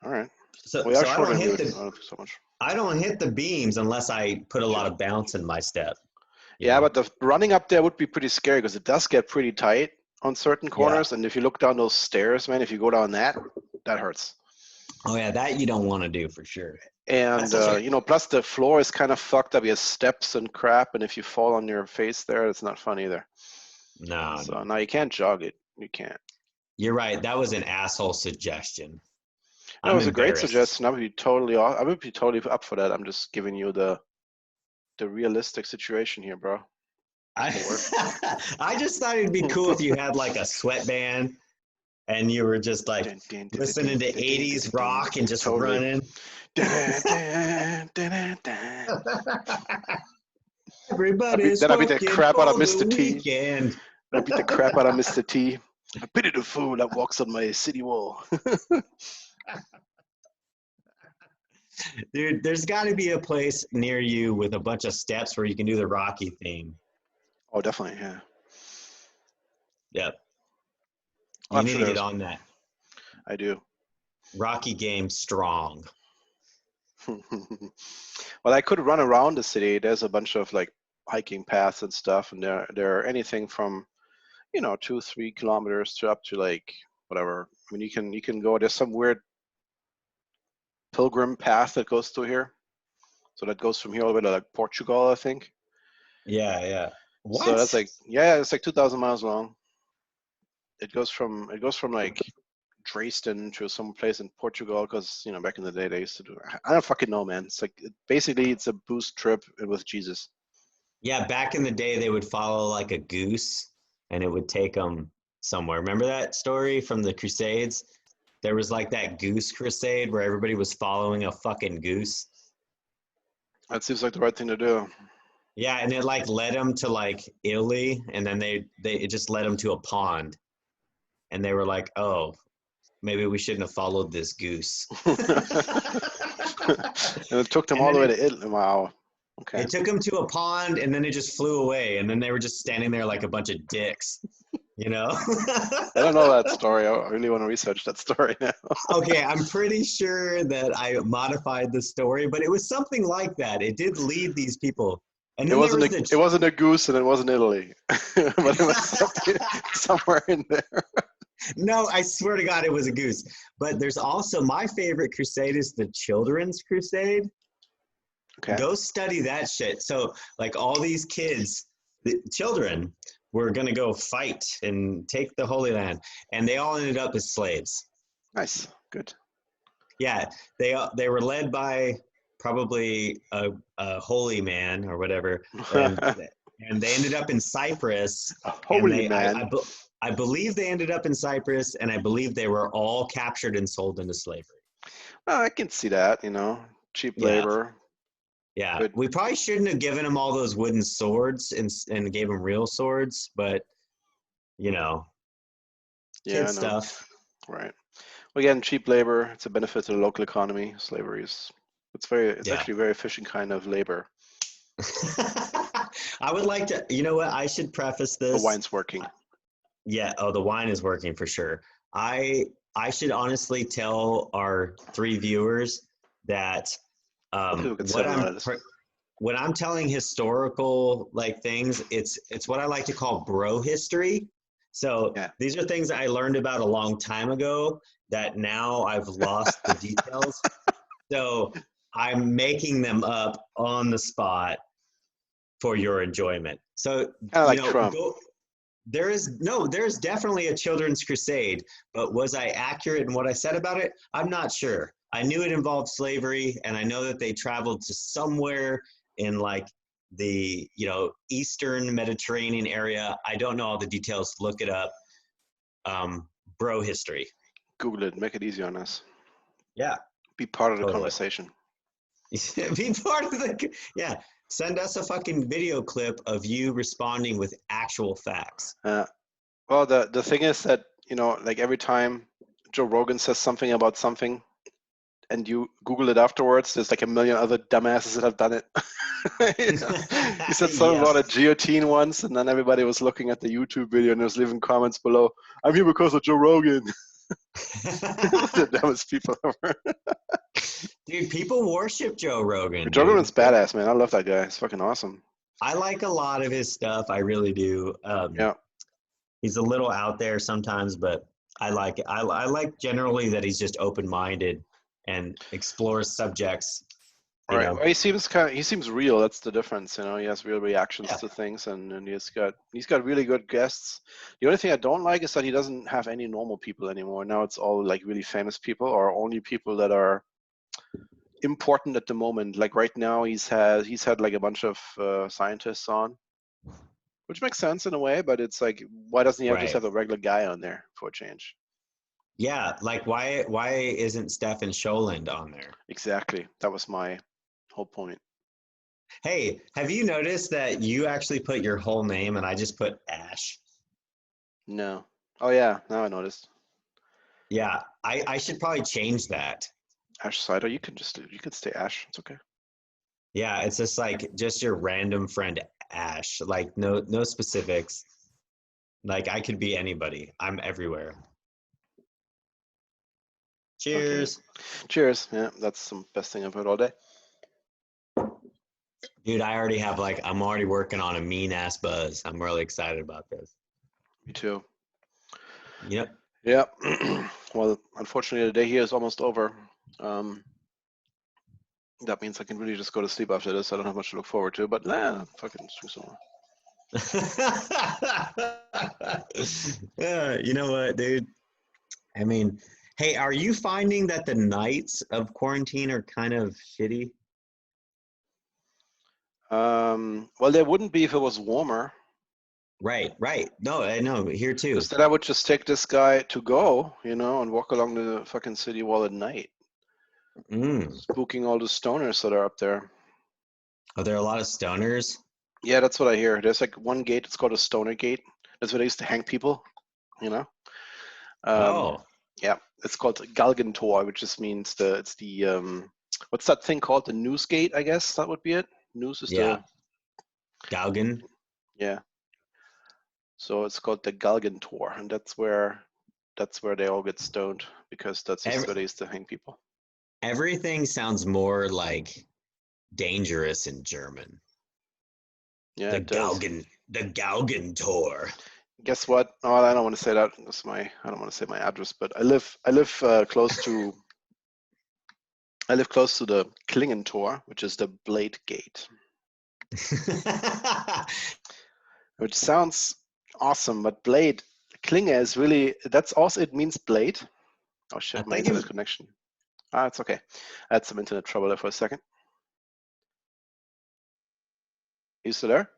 All right. So Well, you are so I shorter don't than me, hit but the I don't think so much. I don't hit the beams unless I put a lot Sure. of bounce in my step. You Yeah, know. but the running up there would be pretty scary because it does get pretty tight on certain Yeah. corners, and if you look down those stairs, man, if you go down that hurts. Oh yeah, that you don't want to do for sure. That's And such a plus the floor is kind of fucked up. You have steps and crap, and if you fall on your face there, it's not fun either. So no. now you can't jog it. You can't. You're right. That was an asshole suggestion. No, it I'm was a great embarrassed. suggestion. I would be totally up for that. I'm just giving you the realistic situation here, bro. I Doesn't work. I just thought it'd be cool if you had like a sweatband and you were just like Dun, dun, dun, dun, listening dun, to dun, dun, 80s dun, dun, rock and dun. just Totally. running. Dun, dun, dun, dun, dun. Everybody's Then I beat the working crap out of for the Mr. T. weekend. I beat the crap out of Mr. T. I pity the fool that walks on my city wall. Dude, there's got to be a place near you with a bunch of steps where you can do the Rocky theme. Oh, definitely, yeah. Yep. Oh, You I'm need sure to get there's. on that. I do. Rocky game strong. Well, I could run around the city. There's a bunch of like hiking paths and stuff, and there are anything from 2-3 kilometers to up to like whatever. I mean, you can go. There's some weird pilgrim path that goes through here. So that goes from here all the way to like Portugal, I think. Yeah. So that's What? like, yeah, it's like 2,000 miles long. It goes from like Dresden to some place in Portugal, because back in the day they used to do. I don't fucking know, man. It's like basically it's a boost trip with Jesus. Yeah, back in the day, they would follow like a goose, and it would take them somewhere. Remember that story from the Crusades? There was like that goose crusade where everybody was following a fucking goose. That seems like the right thing to do. Yeah, and it like led them to like Italy, and then it just led them to a pond, and they were like, "Oh, maybe we shouldn't have followed this goose." And it took them And all then the way to Italy. Wow. Okay. it took them to a pond, and then it just flew away, and then they were just standing there like a bunch of dicks, you know? I don't know that story. I really want to research that story now. Okay, I'm pretty sure that I modified the story, but it was something like that. It did lead these people. And then there was It wasn't a goose and it wasn't Italy, but it was something somewhere in there. No, I swear to God, it was a goose. But there's also my favorite crusade is the Children's Crusade. Okay. Go study that shit. So, like, all these kids, the children, were gonna go fight and take the Holy Land, and they all ended up as slaves. Nice. Good. Yeah, they were led by probably a holy man or whatever, and they ended up in Cyprus. A And holy man. I believe they ended up in Cyprus, and I believe they were all captured and sold into slavery. Well, I can see that. Cheap Yeah, labor. yeah. Good. We probably shouldn't have given them all those wooden swords and gave them real swords, but Yeah, kid I know. stuff. Right. Well, again, cheap labor. It's a benefit to the local economy. Slavery is. It's Yeah. actually a very efficient kind of labor. I would like to. You know what? I should preface The this. wine's working. Yeah. Oh, the wine is working for sure. I should honestly tell our 3 viewers that People could what settle on it. when I'm telling historical like things, it's what I like to call bro history. So Yeah. these are things that I learned about a long time ago that now I've lost the details. So I'm making them up on the spot for your enjoyment. So Kind of like Trump. there's definitely a children's crusade, but was I accurate in what I said about it? I'm not sure. I knew it involved slavery, and I know that they traveled to somewhere in like the Eastern Mediterranean area. I don't know all the details. Look it up. Bro history. Google it. Make it easy on us. Yeah. Be part of the Totally. conversation. Be part of yeah. Send us a fucking video clip of you responding with actual facts. Well, the thing is that like every time Joe Rogan says something about something, and you Google it afterwards, there's like a million other dumbasses that have done it. He said something about a guillotine once, and then everybody was looking at the YouTube video and was leaving comments below. I'm here because of Joe Rogan. The dumbest people ever. Dude, people worship Joe Rogan. Joe Rogan's badass, man. I love that guy. He's fucking awesome. I like a lot of his stuff. I really do. Yeah. He's a little out there sometimes, but I like it. I like generally that he's just open-minded and explores subjects. Right. Well, he seems real. That's the difference. He has real reactions to things, and he's got really good guests. The only thing I don't like is that he doesn't have any normal people anymore. Now it's all like really famous people, or only people that are important at the moment. Like right now, he's had like a bunch of scientists on, which makes sense in a way. But it's like, why doesn't he just have a regular guy on there for a change? Yeah, like why isn't Stefan Scholand on there? Exactly. That was my whole point. Hey, have you noticed that you actually put your whole name and I just put Ash? No. Oh yeah, now I noticed. Yeah, I should probably change that. Ash Cider, you could stay Ash. It's okay. Yeah, it's just your random friend Ash. Like no specifics. Like I could be anybody. I'm everywhere. Cheers. Okay. Cheers. Yeah, that's the best thing I've heard all day. Dude, I'm already working on a mean ass buzz. I'm really excited about this. Me too. Yep. Yeah. Well, unfortunately, the day here is almost over. That means I can really just go to sleep after this. I don't have much to look forward to, but fucking drink some more. Yeah, you know what, dude? I mean, hey, are you finding that the nights of quarantine are kind of shitty? Well, there wouldn't be if it was warmer, Right, right. No, I know. Here because too. then I would just take this guy to go, and walk along the fucking city wall at night, Mm. spooking all the stoners that are up there. Are there a lot of stoners? Yeah, that's what I hear. There's like one gate, it's called a stoner gate. That's where they used to hang people, you know? Um, Oh, yeah, it's called Galgentor, which just means it's the what's that thing called? The news gate, I guess that would be it. News is yeah. the Galgan. yeah. So it's called the Galgentor, and that's where they all get stoned because that's just Every, where they used to hang people. everything sounds more like dangerous in German. Yeah, The it does. Galgen, the Galgentor. Guess what? Oh, I don't want to say that. I don't want to say my address, but I live close to the Klingentor, which is the Blade Gate, which sounds awesome, but Blade Klinge is really that's also it means blade. Oh I shit, my think internet it, connection. Ah, it's okay. I had some internet trouble there for a second. You still there?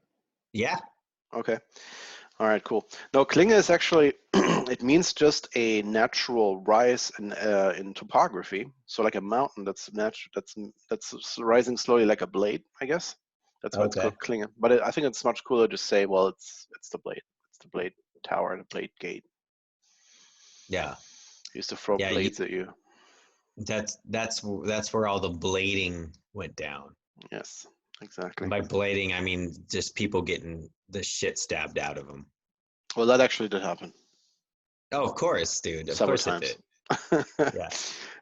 yeah. Okay. All right, cool. No, Klinge is actually it means just a natural rise in topography. So like a mountain that's rising slowly like a blade, I guess. That's why it's Okay. called Klinge. But I think it's much cooler to say, well, it's the blade. It's the blade tower, the blade gate. Yeah. They used to throw Yeah. blades at you. That's where all the blading went down. Yes, And exactly. by blading, I mean just people getting the shit stabbed out of them. Well, that actually did happen Oh, of course, dude. Of several course it times. did. Yeah.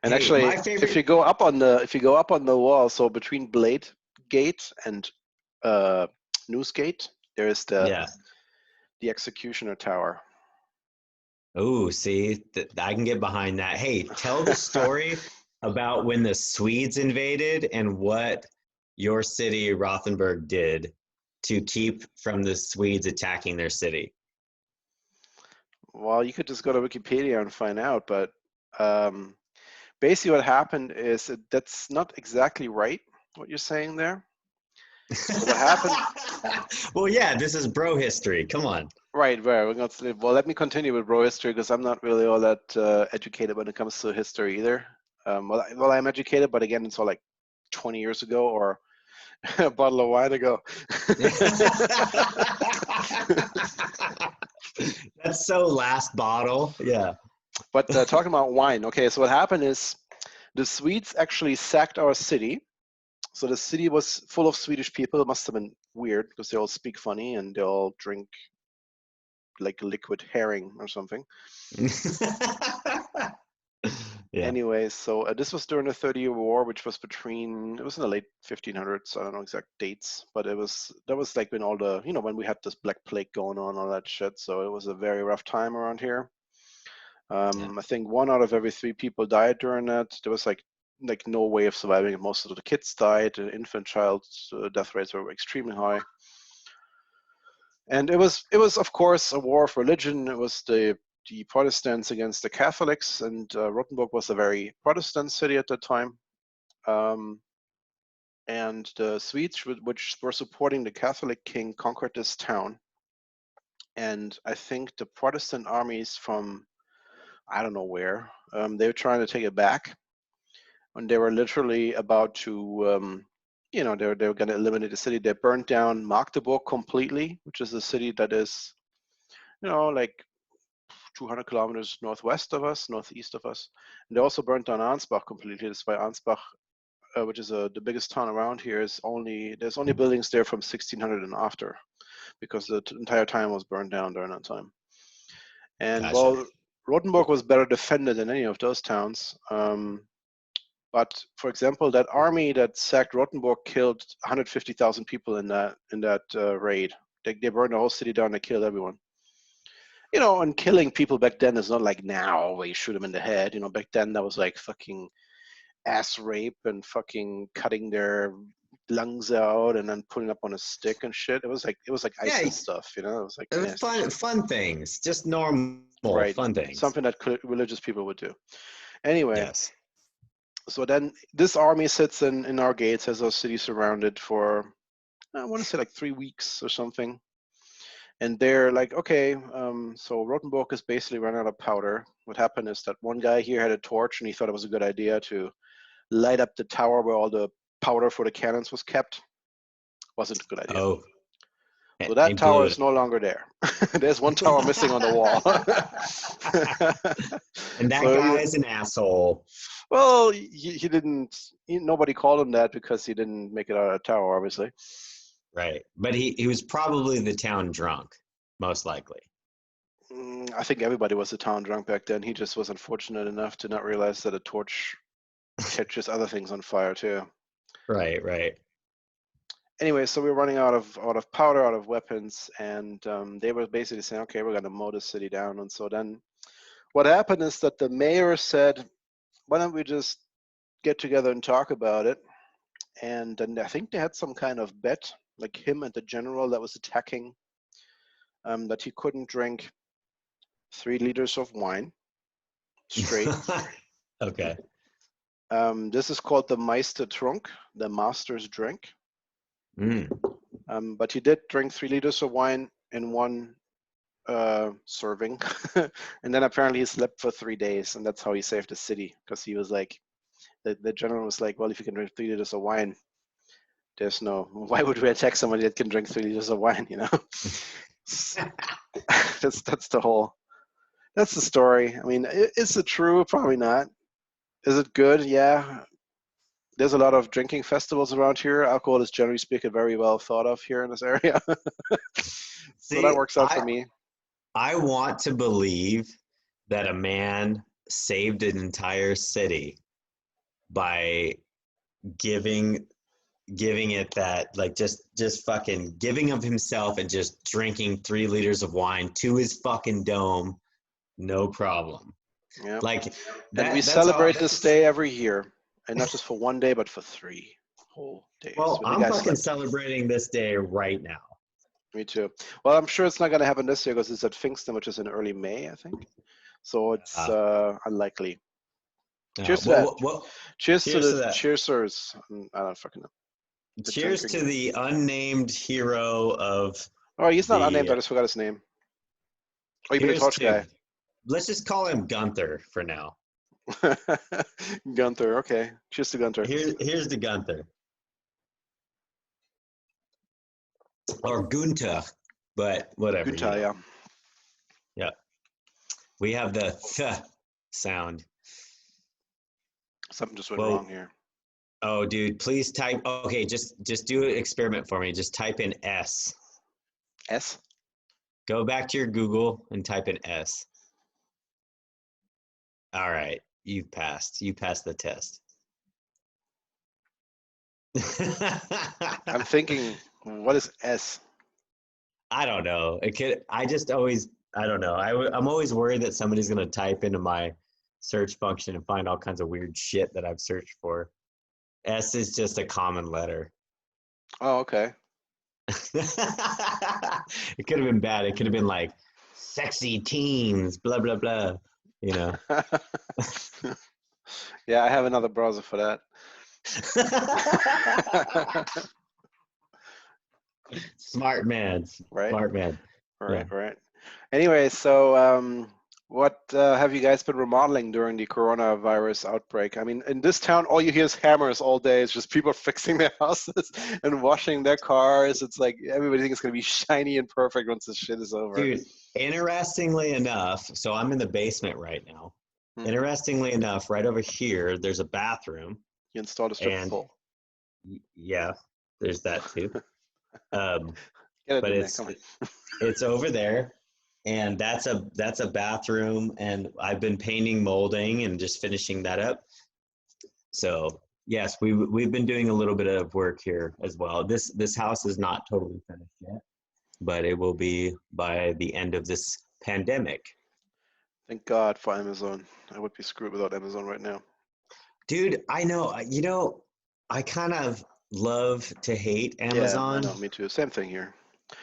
And Hey, actually, my favorite. if you go up on the wall, so between Blade Gate and uh, Newsgate, there is Yeah. the Executioner Tower. Oh, see, I can get behind that. Hey, tell the story about when the Swedes invaded and what your city, Rothenburg, did to keep from the Swedes attacking their city. Well, you could just go to Wikipedia and find out, but um, basically what happened is that's not exactly right what you're saying there. So what happened? Well, yeah, this is bro history. Come on. Right, we're going to well, let me continue with bro history because I'm not really all that educated when it comes to history either. Well, I'm educated, but again, it's all like 20 years ago or a bottle of wine ago. That's so last bottle. Yeah. But talking about wine, okay, so what happened is the Swedes actually sacked our city. So the city was full of Swedish people. It must have been weird because they all speak funny and they all drink like liquid herring or something. Yeah. Anyway, so this was during the 30-Year War, which was it was in the late 1500s. I don't know exact dates, but that was like when all when we had this Black Plague going on, all that shit. So it was a very rough time around here. Yeah. I think 1 out of every 3 people died during that. There was like no way of surviving. Most of the kids died. The infant child death rates were extremely high. And it was of course a war of religion. It was the Protestants against the Catholics, and Rothenburg was a very Protestant city at that time. Um, and the Swedes, which were supporting the Catholic king, conquered this town. And I think the Protestant armies from I don't know where they were trying to take it back, and they were literally about to. They were going to eliminate the city. They burned down Magdeburg completely, which is a city that is, like 200 kilometers northwest of us, northeast of us. And they also burnt down Ansbach completely. That's why Ansbach, which is the biggest town around here, there's only buildings there from 1600 and after, because the entire town was burned down during that time. And Gotcha. well, Rothenburg was better defended than any of those towns. But for example, that army that sacked Rothenburg killed 150,000 people in that raid. They burned the whole city down. They killed everyone. And killing people back then is not like now where you shoot them in the head. Back then that was like fucking ass rape and fucking cutting their lungs out and then putting up on a stick and shit. It was like Yeah, ISIS stuff. It was like nasty fun shit. fun things. Just normal Right. fun things. Something that religious people would do. Anyway, Yes. so then this army sits in our gates, has our city surrounded for, I want to say like 3 weeks or something. And they're like, okay, so Rotenburg is basically run out of powder. What happened is that one guy here had a torch and he thought it was a good idea to light up the tower where all the powder for the cannons was kept. Wasn't a good idea. Oh, So he that tower blew is it. no longer there. There's one tower missing on the wall. And that So guy is an asshole. well, he didn't. Nobody called him that because he didn't make it out of the tower, obviously. Right. But he was probably the town drunk, most likely. I think everybody was a town drunk back then. He just was unfortunate enough to not realize that a torch catches other things on fire too. Right, right. Anyway, so we were running out of powder, out of weapons, and they were basically saying, okay, we're going to mow the city down. And so then what happened is that the mayor said, why don't we just get together and talk about it? And then I think they had some kind of bet, like him and the general that was attacking, that he couldn't drink 3 liters of wine straight. Okay. This is called the Meistertrunk, the master's drink. Mm. But he did drink 3 liters of wine in one serving. And then apparently he slept for 3 days, and that's how he saved the city, because he was like, the general was like, well, if you can drink 3 liters of wine, there's no, why would we attack somebody that can drink 3 liters of wine, you know? That's the whole, that's the story. I mean, is it true? Probably not. Is it good? Yeah. There's a lot of drinking festivals around here. Alcohol is generally speaking very well thought of here in this area. So that See, works out for me. I want to believe that a man saved an entire city by giving it that, like, just fucking giving of himself and just drinking 3 liters of wine to his fucking dome, no problem. Yeah. Like And we that's all. celebrate this day every year, and not just for one day, but for 3 whole days. Well, When the I'm guys fucking slept. celebrating this day right now. Me too. Well, I'm sure it's not going to happen this year because it's at Pfingsten, which is in early May, I think. So it's unlikely. Cheers to that. Cheers to Cheers to the that. cheersers. I don't fucking know. Cheers to the unnamed hero of. Oh, he's not unnamed. I just forgot his name. Oh, you mean the torch guy? Let's just call him Gunther for now. Gunther. Okay. Cheers to Gunther. Here's the Gunther. Or Gunther, but whatever. Gunther, yeah. Yeah. We have the th sound. Something just went wrong here. Oh, dude, please type. Okay, just do an experiment for me. Just type in S. S? Go back to your Google and type in S. All right, you passed. You passed the test. I'm thinking, what is S? I don't know. I don't know. I'm always worried that somebody's going to type into my search function and find all kinds of weird shit that I've searched for. S is just a common letter. Oh, okay. It could have been bad. It could have been like sexy teens, blah, blah, blah, you know. Yeah, I have another browser for that. Smart man. Right. Smart man. Right, yeah. Right. Anyway, so what have you guys been remodeling during the coronavirus outbreak? I mean, in this town, all you hear is hammers all day. It's just people fixing their houses and washing their cars. It's like everybody thinks it's going to be shiny and perfect once this shit is over. Dude, interestingly enough, so I'm in the basement right now. Mm-hmm. Interestingly enough, right over here, there's a bathroom. You installed a strip pole. Yeah, there's that too. But it's over there, and that's a bathroom, and I've been painting, molding, and just finishing that up. So yes, we've been doing a little bit of work here as well. This house is not totally finished yet, but it will be by the end of this pandemic. Thank God for Amazon. I would be screwed without Amazon right now. Dude, I know. You know, I kind of love to hate Amazon. Yeah, I know. Me too. Same thing here.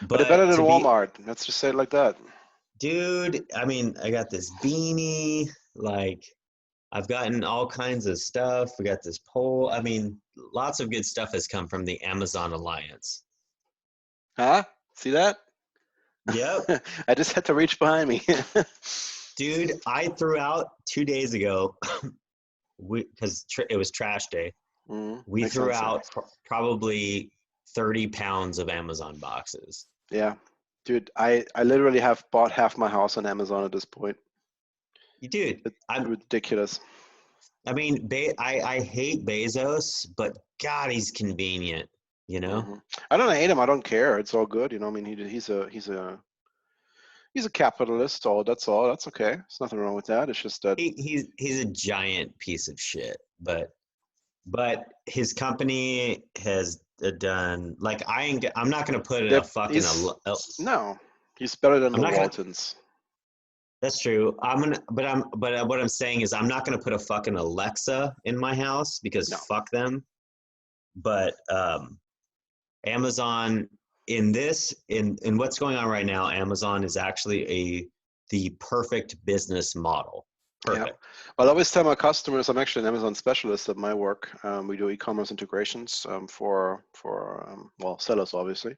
But it's better than Walmart. Let's just say it like that. Dude, I mean, I got this beanie, like I've gotten all kinds of stuff. We got this pole. I mean, lots of good stuff has come from the Amazon Alliance. Huh? See that? Yep. I just had to reach behind me. Dude, I threw out 2 days ago, because it was trash day. We Makes threw sense. Yeah. out probably 30 pounds of Amazon boxes. Yeah. Dude, I literally have bought half my house on Amazon at this point. Dude, It's I'm ridiculous. I mean, I hate Bezos, but God, he's convenient, you know? I don't hate him. I don't care. It's all good. I mean, he's a capitalist. All that's all. That's okay. There's nothing wrong with that. It's just that He's a giant piece of shit, but his company has done like I'm not gonna put a fucking he's no, he's better than I'm the not gonna. Waltons. That's true. But what I'm saying is I'm not gonna put a fucking Alexa in my house because No. fuck them. But Amazon in what's going on right now, Amazon is actually the perfect business model. Yeah. Perfect. Well, I always tell my customers I'm actually an Amazon specialist at my work. We do e-commerce integrations for well, sellers obviously,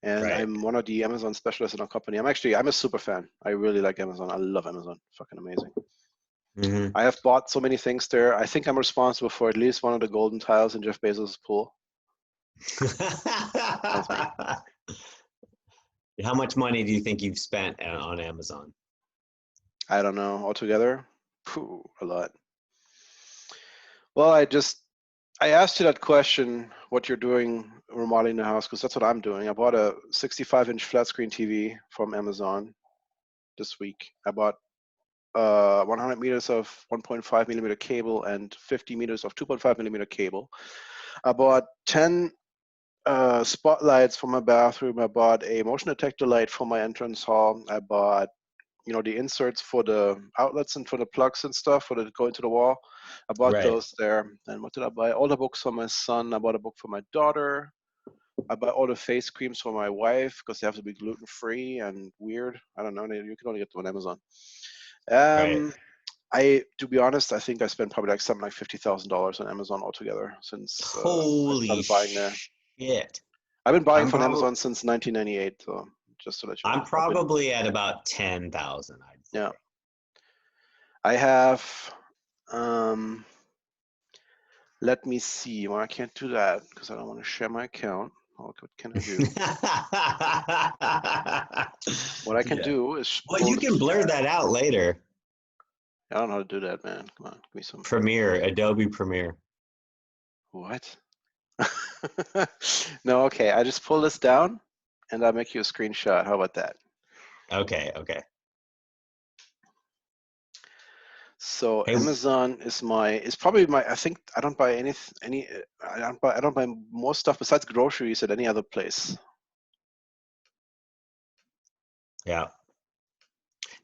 and Right. I'm one of the Amazon specialists in our company. I'm a super fan. I really like Amazon. I love Amazon. Fucking amazing. Mm-hmm. I have bought so many things there. I think I'm responsible for at least one of the golden tiles in Jeff Bezos' pool. That's me. How much money do you think you've spent on Amazon? I don't know altogether. A lot. Well, I asked you that question, what you're doing remodeling the house, because that's what I'm doing. I bought a 65-inch flat screen TV from Amazon this week. I bought 100 meters of 1.5 millimeter cable and 50 meters of 2.5 millimeter cable. I bought 10 spotlights for my bathroom. I bought a motion detector light for my entrance hall. I bought the inserts for the outlets and for the plugs and stuff for the go into the wall. I bought Right. those there. And what did I buy? All the books for my son. I bought a book for my daughter. I bought all the face creams for my wife because they have to be gluten free and weird. I don't know. You can only get them on Amazon. Right. To be honest, I think I spent probably like something like $50,000 on Amazon altogether since I Holy started buying there. shit. I've been buying I'm from probably Amazon since 1998. So just to let you I'm know, I've been probably at about 10,000, I'd yeah. say. I have let me see. Well, I can't do that because I don't want to share my account. What can I do? What I can Yeah. do is Well, pull you the can blur chat. that out later. I don't know how to do that, man. Come on, give me some. Premiere, Adobe Premiere. What? No, okay. I just pull this down and I'll make you a screenshot. How about that? Okay, okay. So Hey, Amazon is probably my. I think I don't buy any. I don't buy more stuff besides groceries at any other place. yeah.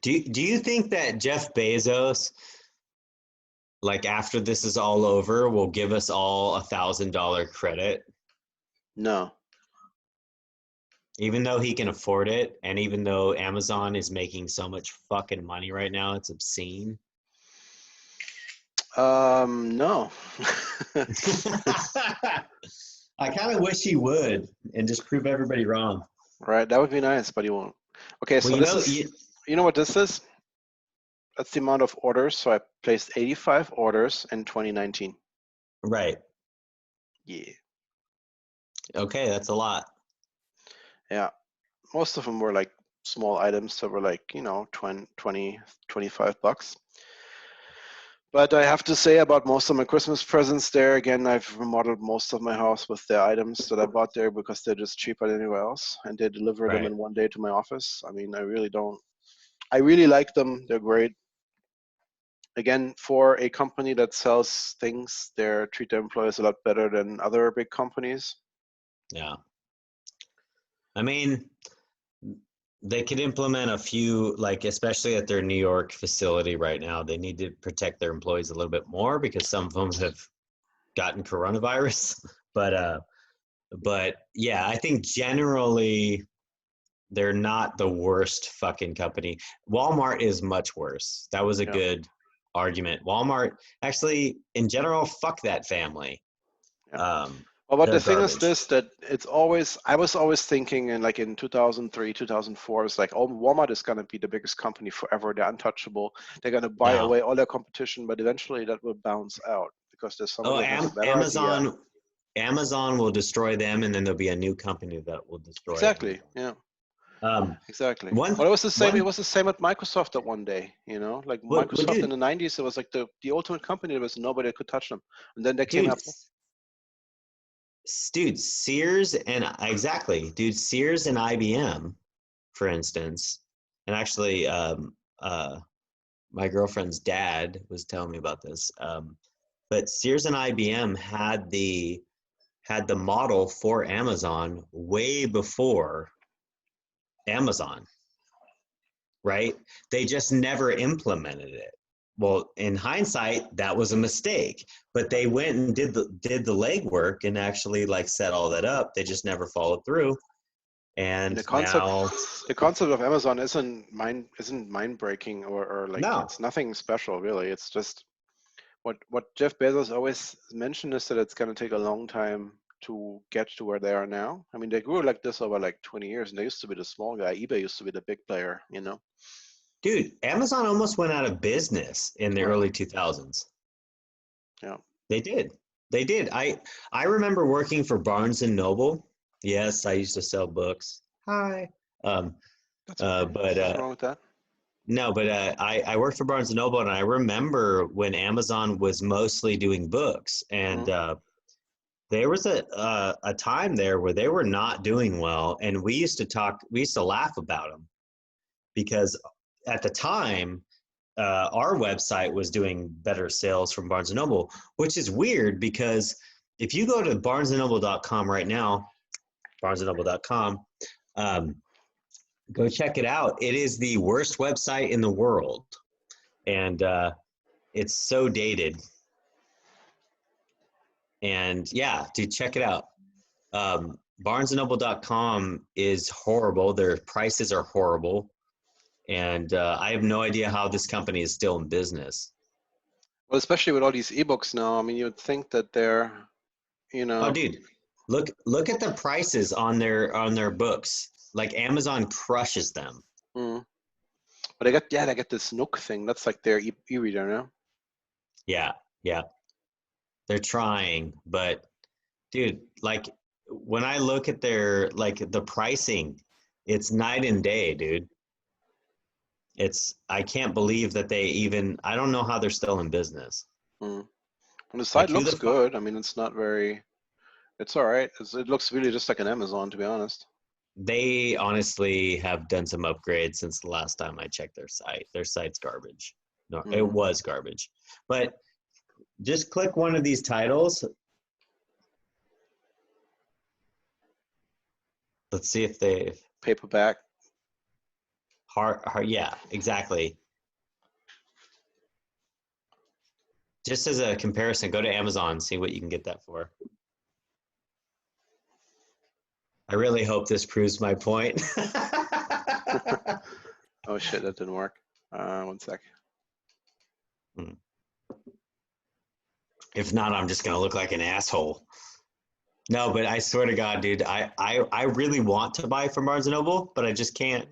Do you think that Jeff Bezos, like after this is all over, will give us all $1,000 credit, No. even though he can afford it, and even though Amazon is making so much fucking money right now, it's obscene. No. I kind of wish he would and just prove everybody wrong. Right, that would be nice, but he won't. Okay, Well, so this is, you know what this is? That's the amount of orders. So I placed 85 orders in 2019. right. Yeah. Okay, that's a lot. Yeah. Most of them were like small items that were like, 20, 25 bucks. But I have to say about most of my Christmas presents there, again, I've remodeled most of my house with the items that I bought there because they're just cheaper than anywhere else. And they deliver them Right. in one day to my office. I mean, I really like them. They're great. Again, for a company that sells things, they treat their employees a lot better than other big companies. Yeah. I mean, they could implement a few, like, especially at their New York facility right now, they need to protect their employees a little bit more because some of them have gotten coronavirus. But yeah, I think generally they're not the worst fucking company. Walmart is much worse. That was a good argument. Walmart, actually, in general, fuck that family. Well, but They're the thing is garbage. this, that it's always, I was always thinking in 2003, 2004, it's like, oh, Walmart is going to be the biggest company forever. They're untouchable. They're going to buy No. away all their competition, but eventually that will bounce out because there's somebody that has a better idea. Amazon will destroy them, and then there'll be a new company that will destroy Exactly. Amazon. Yeah. Exactly. One, Well, it was the same. It one, was the same at Microsoft at one day. Like what, Microsoft in dude, the '90s, it was like the ultimate company. There was nobody that could touch them. And then they came dude, Apple. dude, Sears and exactly, dude, Sears and IBM, for instance, and actually, my girlfriend's dad was telling me about this. But Sears and IBM had the model for Amazon way before Amazon, right? They just never implemented it. Well, in hindsight, that was a mistake. But they went and did the legwork and actually like set all that up. They just never followed through. And The now, concept of Amazon isn't mind breaking or like no, it's nothing special really. It's just what Jeff Bezos always mentioned is that it's going to take a long time to get to where they are now. I mean, they grew like this over like 20 years, and they used to be the small guy. eBay used to be the big player. dude, Amazon almost went out of business in the Right. early 2000s. Yeah. They did. They did. I remember working for Barnes and Noble. Yes, I used to sell books. Hi. That's okay. But Nothing wrong with that. no, but I worked for Barnes and Noble, and I remember when Amazon was mostly doing books, and Mm. there was a time there where they were not doing well, and we used to laugh about them because at the time our website was doing better sales from Barnes and Noble, which is weird because if you go to barnesandnoble.com right now, barnesandnoble.com, go check it out. It is the worst website in the world, and it's so dated. And yeah, dude, check it out. Barnesandnoble.com is horrible. Their prices are horrible. And I have no idea how this company is still in business. Well, especially with all these ebooks now. I mean, you'd think that Oh, dude, look at the prices on their books. Like Amazon crushes them. mm. But they got this Nook thing. That's like their e-reader now. Yeah, yeah, they're trying, but dude, like when I look at their like the pricing, it's night and day, dude. I can't believe that they even. I don't know how they're still in business. Mm. And the Like site who looks the fuck? good. I mean, it's not very. It's all right. It looks really just like an Amazon, to be honest. They honestly have done some upgrades since the last time I checked their site. Their site's garbage. No, it Mm. was garbage. But just click one of these titles. Let's see if they Paperback. yeah, exactly. Just as a comparison, go to Amazon and see what you can get that for. I really hope this proves my point. Oh shit, that didn't work. 1 sec. If not, I'm just gonna look like an asshole. No, but I swear to God, dude, I really want to buy from Barnes and Noble, but I just can't.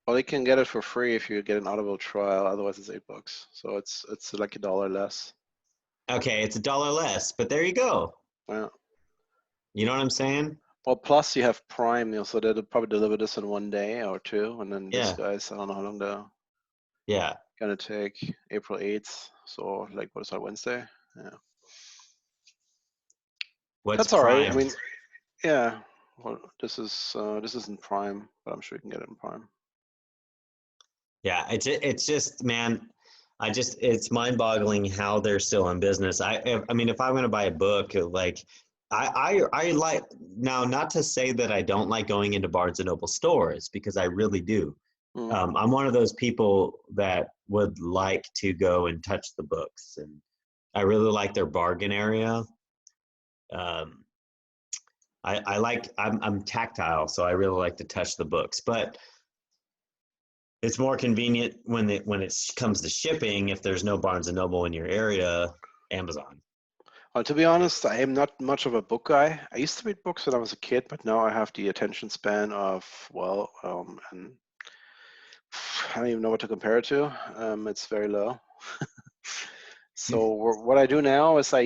Well, you can get it for free if you get an Audible trial. Otherwise, it's $8. So it's like $1 less. Okay, it's $1 less, but there you go. Yeah. You know what I'm saying? Well, plus you have Prime, so they'll probably deliver this in 1 day or two, and then this Yeah, guy's, I don't know how long they're yeah. gonna take. April 8th. So like, what is that, Wednesday? Yeah. What's That's all right. I Prime? mean, yeah. Well, this isn't Prime, but I'm sure you can get it in Prime. Yeah, it's just man, it's mind-boggling how they're still in business. I mean, if I'm gonna buy a book, like I like now not to say that I don't like going into Barnes and Noble stores because I really do. Mm. I'm one of those people that would like to go and touch the books, and I really like their bargain area. Um, I'm tactile, so I really like to touch the books, but it's more convenient when it comes to shipping. If there's no Barnes and Noble in your area, Amazon. Well, to be honest, I am not much of a book guy. I used to read books when I was a kid, but now I have the attention span of, well, and I don't even know what to compare it to. It's very low. So what I do now is I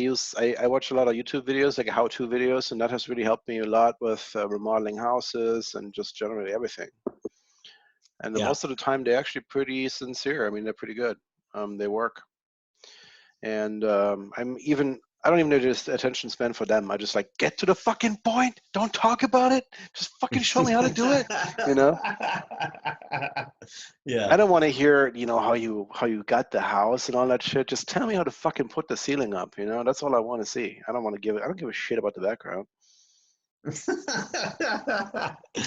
watch a lot of YouTube videos, like how-to videos, and that has really helped me a lot with remodeling houses and just generally everything. And Yeah. most of the time, they're actually pretty sincere. I mean, they're pretty good. They work. And I don't even know just attention span for them. I just like, get to the fucking point. Don't talk about it. Just fucking show me how to do it. You know? Yeah. I don't want to hear, how you got the house and all that shit. Just tell me how to fucking put the ceiling up, That's all I want to see. I don't give a shit about the background.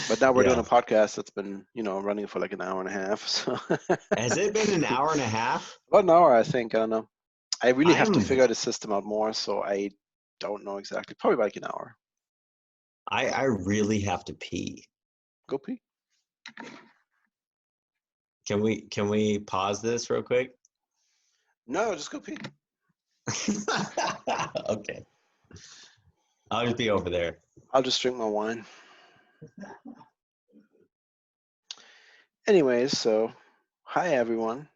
But now we're doing a podcast that's been, running for like an hour and a half. So Has it been an hour and a half? about an hour, I think. I don't know. I really have to figure the system out more, so I don't know exactly. Probably like an hour. I really have to pee. Go pee. Can we pause this real quick? No, just go pee. Okay. I'll just be over there. I'll just drink my wine. Anyways, so hi everyone.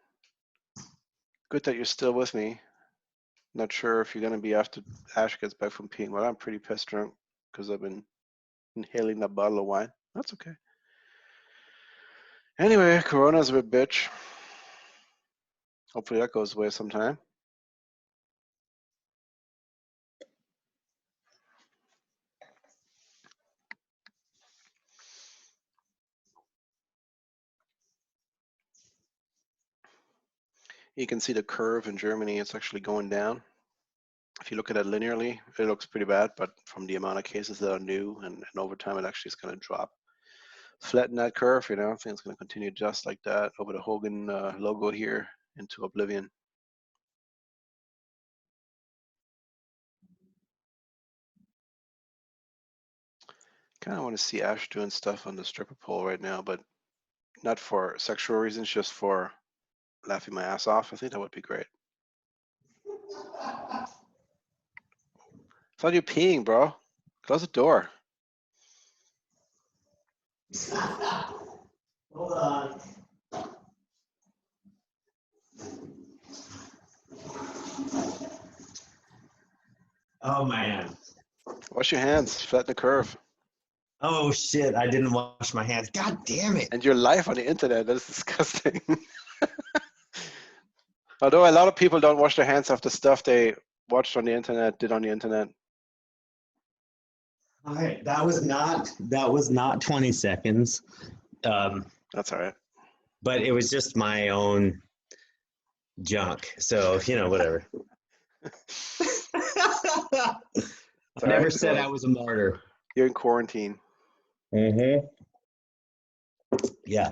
Good that you're still with me. Not sure if you're gonna be after Ash gets back from peeing, but I'm pretty pissed drunk because I've been inhaling that bottle of wine. That's okay. Anyway, Corona's a bitch. Hopefully that goes away sometime. You can see the curve in Germany. It's actually going down. If you look at it linearly, it looks pretty bad, but from the amount of cases that are new and over time, it actually is going to drop. Flatten that curve, I think it's going to continue just like that over the Hogan logo here into oblivion. Kind of want to see Ash doing stuff on the stripper pole right now, but not for sexual reasons, just for laughing my ass off. I think that would be great. Thought you peeing, bro. Close the door. Hold on. Oh man. Wash your hands. Flatten the curve. Oh shit! I didn't wash my hands. God damn it! And you're live on the internet. That is disgusting. Although a lot of people don't wash their hands after stuff they watched on the internet, did on the internet. All right, that was not 20 seconds. That's all right. But it was just my own junk. So, whatever. I never said I was a martyr. You're in quarantine. Mm-hmm. Yeah.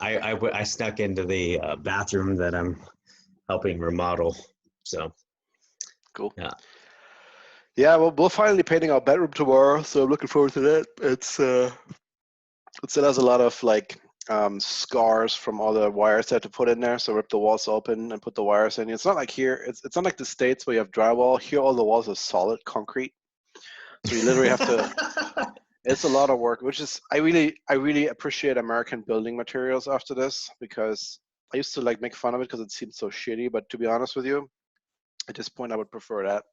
I snuck into the bathroom that I'm helping remodel. So. Cool. Yeah. Yeah, well, we're finally painting our bedroom tomorrow, so I'm looking forward to that. It still has a lot of scars from all the wires I had to put in there. So rip the walls open and put the wires in. It's not like here. It's not like the States where you have drywall. Here, all the walls are solid concrete. So you literally have to. It's a lot of work, which is I really appreciate American building materials after this, because I used to make fun of it because it seemed so shitty. But to be honest with you, at this point, I would prefer that.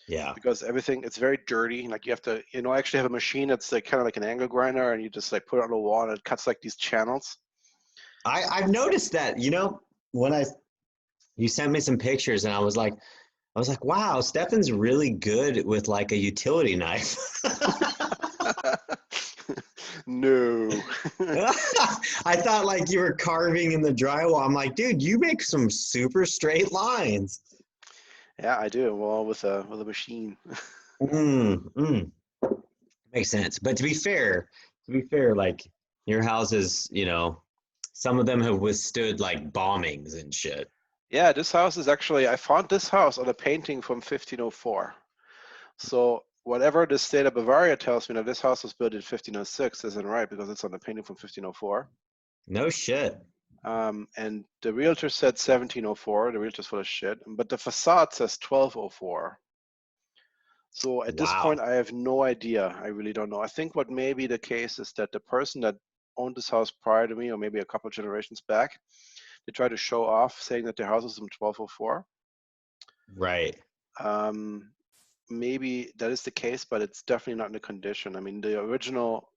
Yeah. Because everything, it's very dirty. Like you have to, I actually have a machine that's kind of like an angle grinder, and you just put it on the wall and it cuts these channels. I've noticed that, when you sent me some pictures and I was like, wow, Stefan's really good with a utility knife. No. I thought you were carving in the drywall. I'm like, dude, you make some super straight lines. Yeah, I do. Well, with a machine. Makes sense. But to be fair, your houses, some of them have withstood bombings and shit. Yeah, this house is actually, I found this house on a painting from 1504. So whatever the state of Bavaria tells me that this house was built in 1506 isn't right because it's on the painting from 1504. No shit. And the realtor said 1704. The realtor's full of shit. But the facade says 1204. So at this point, Wow. I have no idea. I really don't know. I think what may be the case is that the person that owned this house prior to me, or maybe a couple generations back, they try to show off saying that their house is from 1204. Right. Maybe that is the case, but it's definitely not in the condition. I mean, the original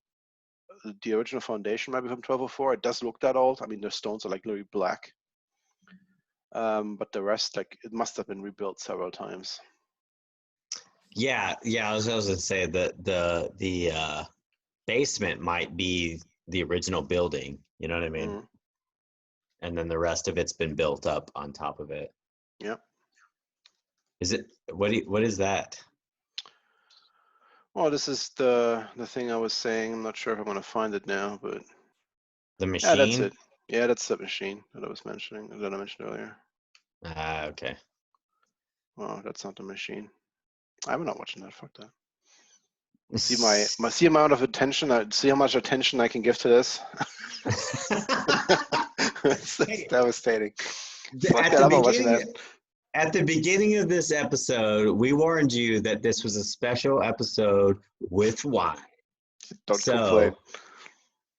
foundation might be from 1204. It does look that old. I mean, the stones are like literally black. But the rest, like, it must have been rebuilt several times. Yeah, I was gonna say that the basement might be the original building. You know what I mean? Mm, And then the rest of it's been built up on top of it. yeah. Is it what is that? Well, this is the thing I was saying. I'm not sure if I'm gonna find it now, but The yeah, that's machine? it. Yeah, that's the machine that I was mentioning, that I mentioned earlier. Ah, okay. Oh, that's not the machine. I'm not watching that. Fuck that. See see amount of attention. See how much attention I can give to this. It's devastating. Fuck that. I'm not watching that. At the beginning of this episode, we warned you that this was a special episode with wine. Don't complain. So,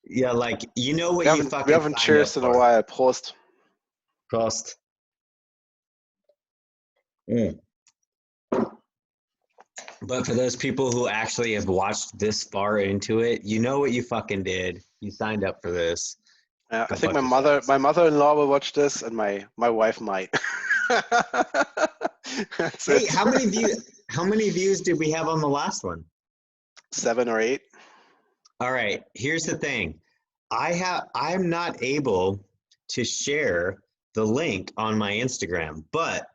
yeah, like, you know what We you haven't fucking signed up cheersed in a for. while. Prost. Prost. Mm. But for those people who actually have watched this far into it, you know what you fucking did. You signed up for this. I Go think fuck yourselves. my mother-in-law will watch this, and my wife might. That's Hey, it. how many views did we have on the last one? 7 or 8. All right, here's the thing. I'm not able to share the link on my Instagram, but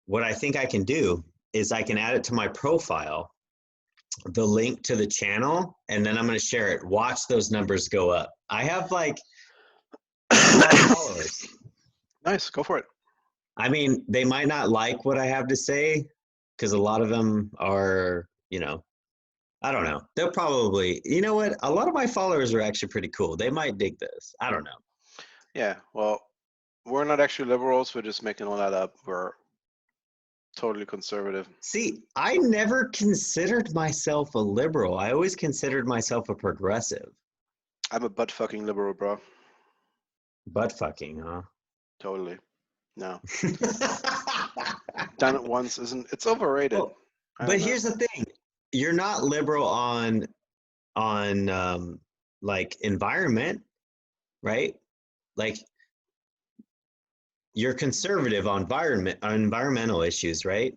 what I think I can do is I can add it to my profile, the link to the channel, and then I'm going to share it. Watch those numbers go up. I have a lot of followers. Nice, go for it. I mean, they might not like what I have to say because a lot of them are, I don't know. They'll probably, you know what? A lot of my followers are actually pretty cool. They might dig this. I don't know. Yeah, well, we're not actually liberals. We're just making all that up. We're totally conservative. See, I never considered myself a liberal. I always considered myself a progressive. I'm a butt fucking liberal, bro. Butt fucking, huh? Totally. No. Done it once isn't. It's overrated. Well, I but don't know. here's the thing. You're not liberal on like environment, right? Like you're conservative on environmental issues, right?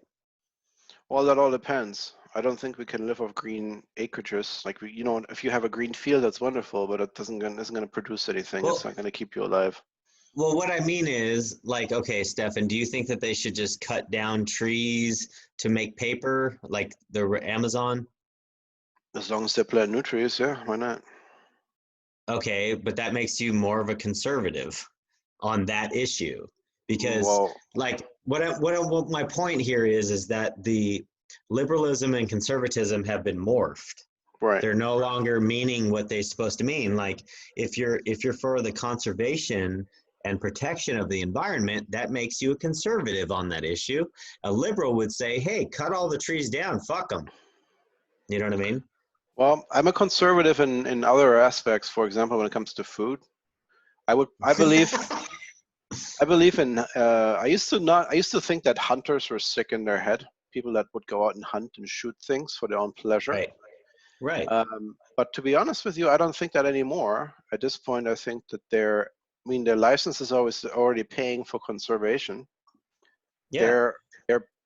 Well, that all depends. I don't think we can live off green acreages. Like if you have a green field, that's wonderful, but it isn't going to produce anything. It's Well, not going to keep you alive. well, what I mean is, like, okay, Stefan, do you think that they should just cut down trees to make paper, like the Amazon? As long as they plant new trees, yeah, why not? Okay, but that makes you more of a conservative on that issue because, Well, like, what my point here is that the liberalism and conservatism have been morphed. right. They're no longer meaning what they're supposed to mean. Like, if you're for the conservation and protection of the environment, that makes you a conservative on that issue. A liberal would say, hey, cut all the trees down, fuck them. You know what I mean? Well, I'm a conservative in other aspects. For example, when it comes to food, I believe in. I used to think that hunters were sick in their head. People that would go out and hunt and shoot things for their own pleasure. Right, right. But to be honest with you, I don't think that anymore. At this point, I think that their license is always already paying for conservation. Yeah, They're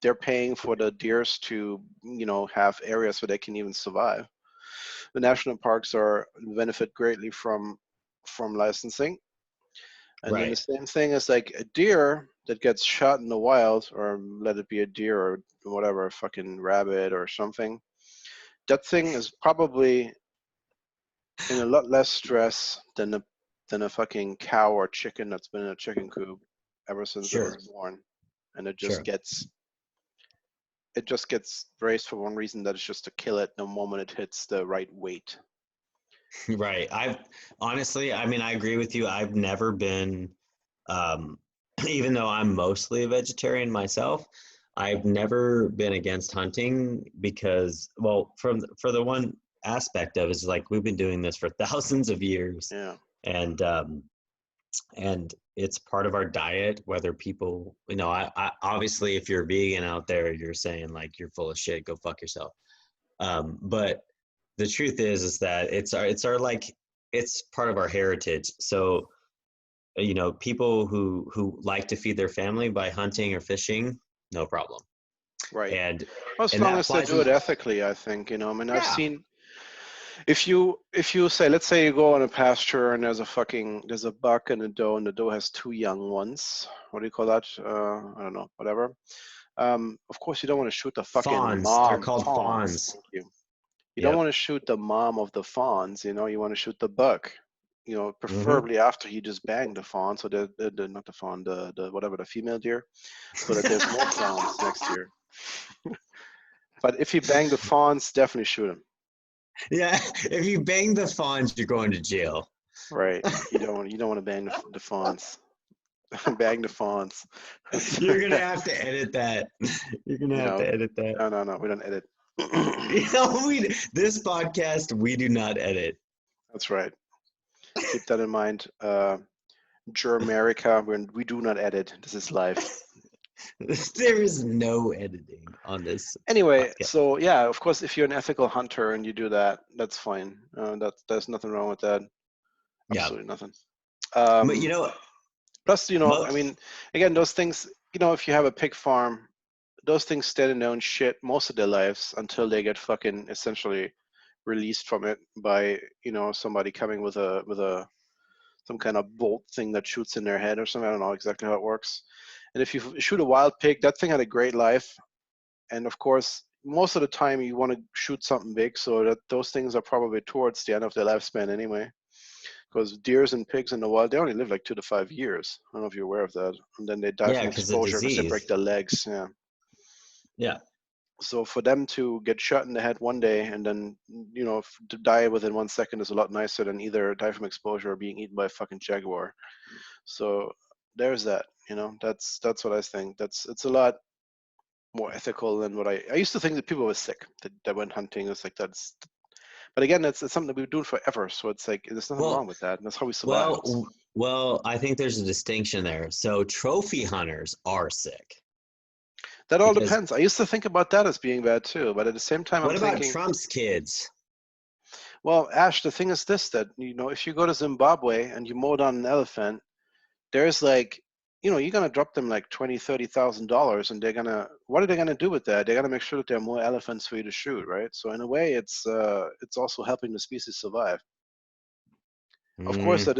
they're paying for the deers to have areas where they can even survive. The national parks are benefit greatly from licensing. And then the right. same thing is like a deer that gets shot in the wild, or let it be a deer or whatever, a fucking rabbit or something. That thing is probably in a lot less stress than a fucking cow or chicken that's been in a chicken coop ever since it was Sure, born, and it just sure. gets it just gets raised for one reason, that is just to kill it the moment it hits the right weight. Right. I've honestly, I mean, I agree with you. I've never been, um, even though I'm mostly a vegetarian myself, I've never been against hunting because, well, for the one aspect of it is like we've been doing this for thousands of years, Yeah. and it's part of our diet. Whether people, I obviously, if you're vegan out there, you're saying like you're full of shit. Go fuck yourself. But the truth is that it's our like it's part of our heritage. So people who like to feed their family by hunting or fishing, no problem. Right. And Well, as and long that as they applies do in, it ethically, I think, I mean, I've yeah. seen, if you say, let's say you go on a pasture and there's a buck and a doe, and the doe has two young ones. What do you call that? I don't know, whatever. Of course, you don't want to shoot the fucking Fawns, they're mom. called Fawns. fawns. Thank you. You don't Yep. want to shoot the mom of the fawns. You want to shoot the buck. Hmm. Preferably after he just banged the fawn, so the not the fawn, the whatever, the female deer, so that there's more fawns next year. But if he banged the fawns, definitely shoot him. Yeah, if you bang the fawns, you're going to jail. Right. You don't want to bang the fawns. Bang the fawns. You're gonna have to edit that. You're gonna have No, to edit that. no, we don't edit. This podcast we do not edit. That's right. Keep that in mind. Germerica, we do not edit. This is live. There is no editing on this Anyway, podcast. so yeah, of course, if you're an ethical hunter and you do that, that's fine. There's nothing wrong with that. Yeah, Absolutely nothing. but Plus, I most mean, again, those things, if you have a pig farm, those things stand in their own shit most of their lives until they get fucking essentially released from it by, somebody coming with a some kind of bolt thing that shoots in their head or something. I don't know exactly how it works. And if you shoot a wild pig, that thing had a great life. And of course, most of the time you want to shoot something big, so that those things are probably towards the end of their lifespan anyway. Because deers and pigs in the wild, they only live like 2 to 5 years. I don't know if you're aware of that. And then they die yeah, from because of exposure because they break disease. their legs. Yeah. Yeah, So for them to get shot in the head one day and then, to die within 1 second is a lot nicer than either die from exposure or being eaten by a fucking jaguar. So there's that. That's what I think. It's a lot more ethical than what I used to think that people were sick that went hunting. It's like that's, but again, it's something that we've been doing forever. So it's like there's nothing wrong well, with that, and that's how we survive. well, I think there's a distinction there. So trophy hunters are sick That all because depends. I used to think about that as being bad too, but at the same time, I'm what about thinking, Trump's kids? well, Ash, the thing is this: that if you go to Zimbabwe and you mow down an elephant, there's like, you're gonna drop them like $20,000-$30,000, and what are they gonna do with that? They're gonna make sure that there are more elephants for you to shoot, right? So in a way, it's also helping the species survive. Of course, Mm,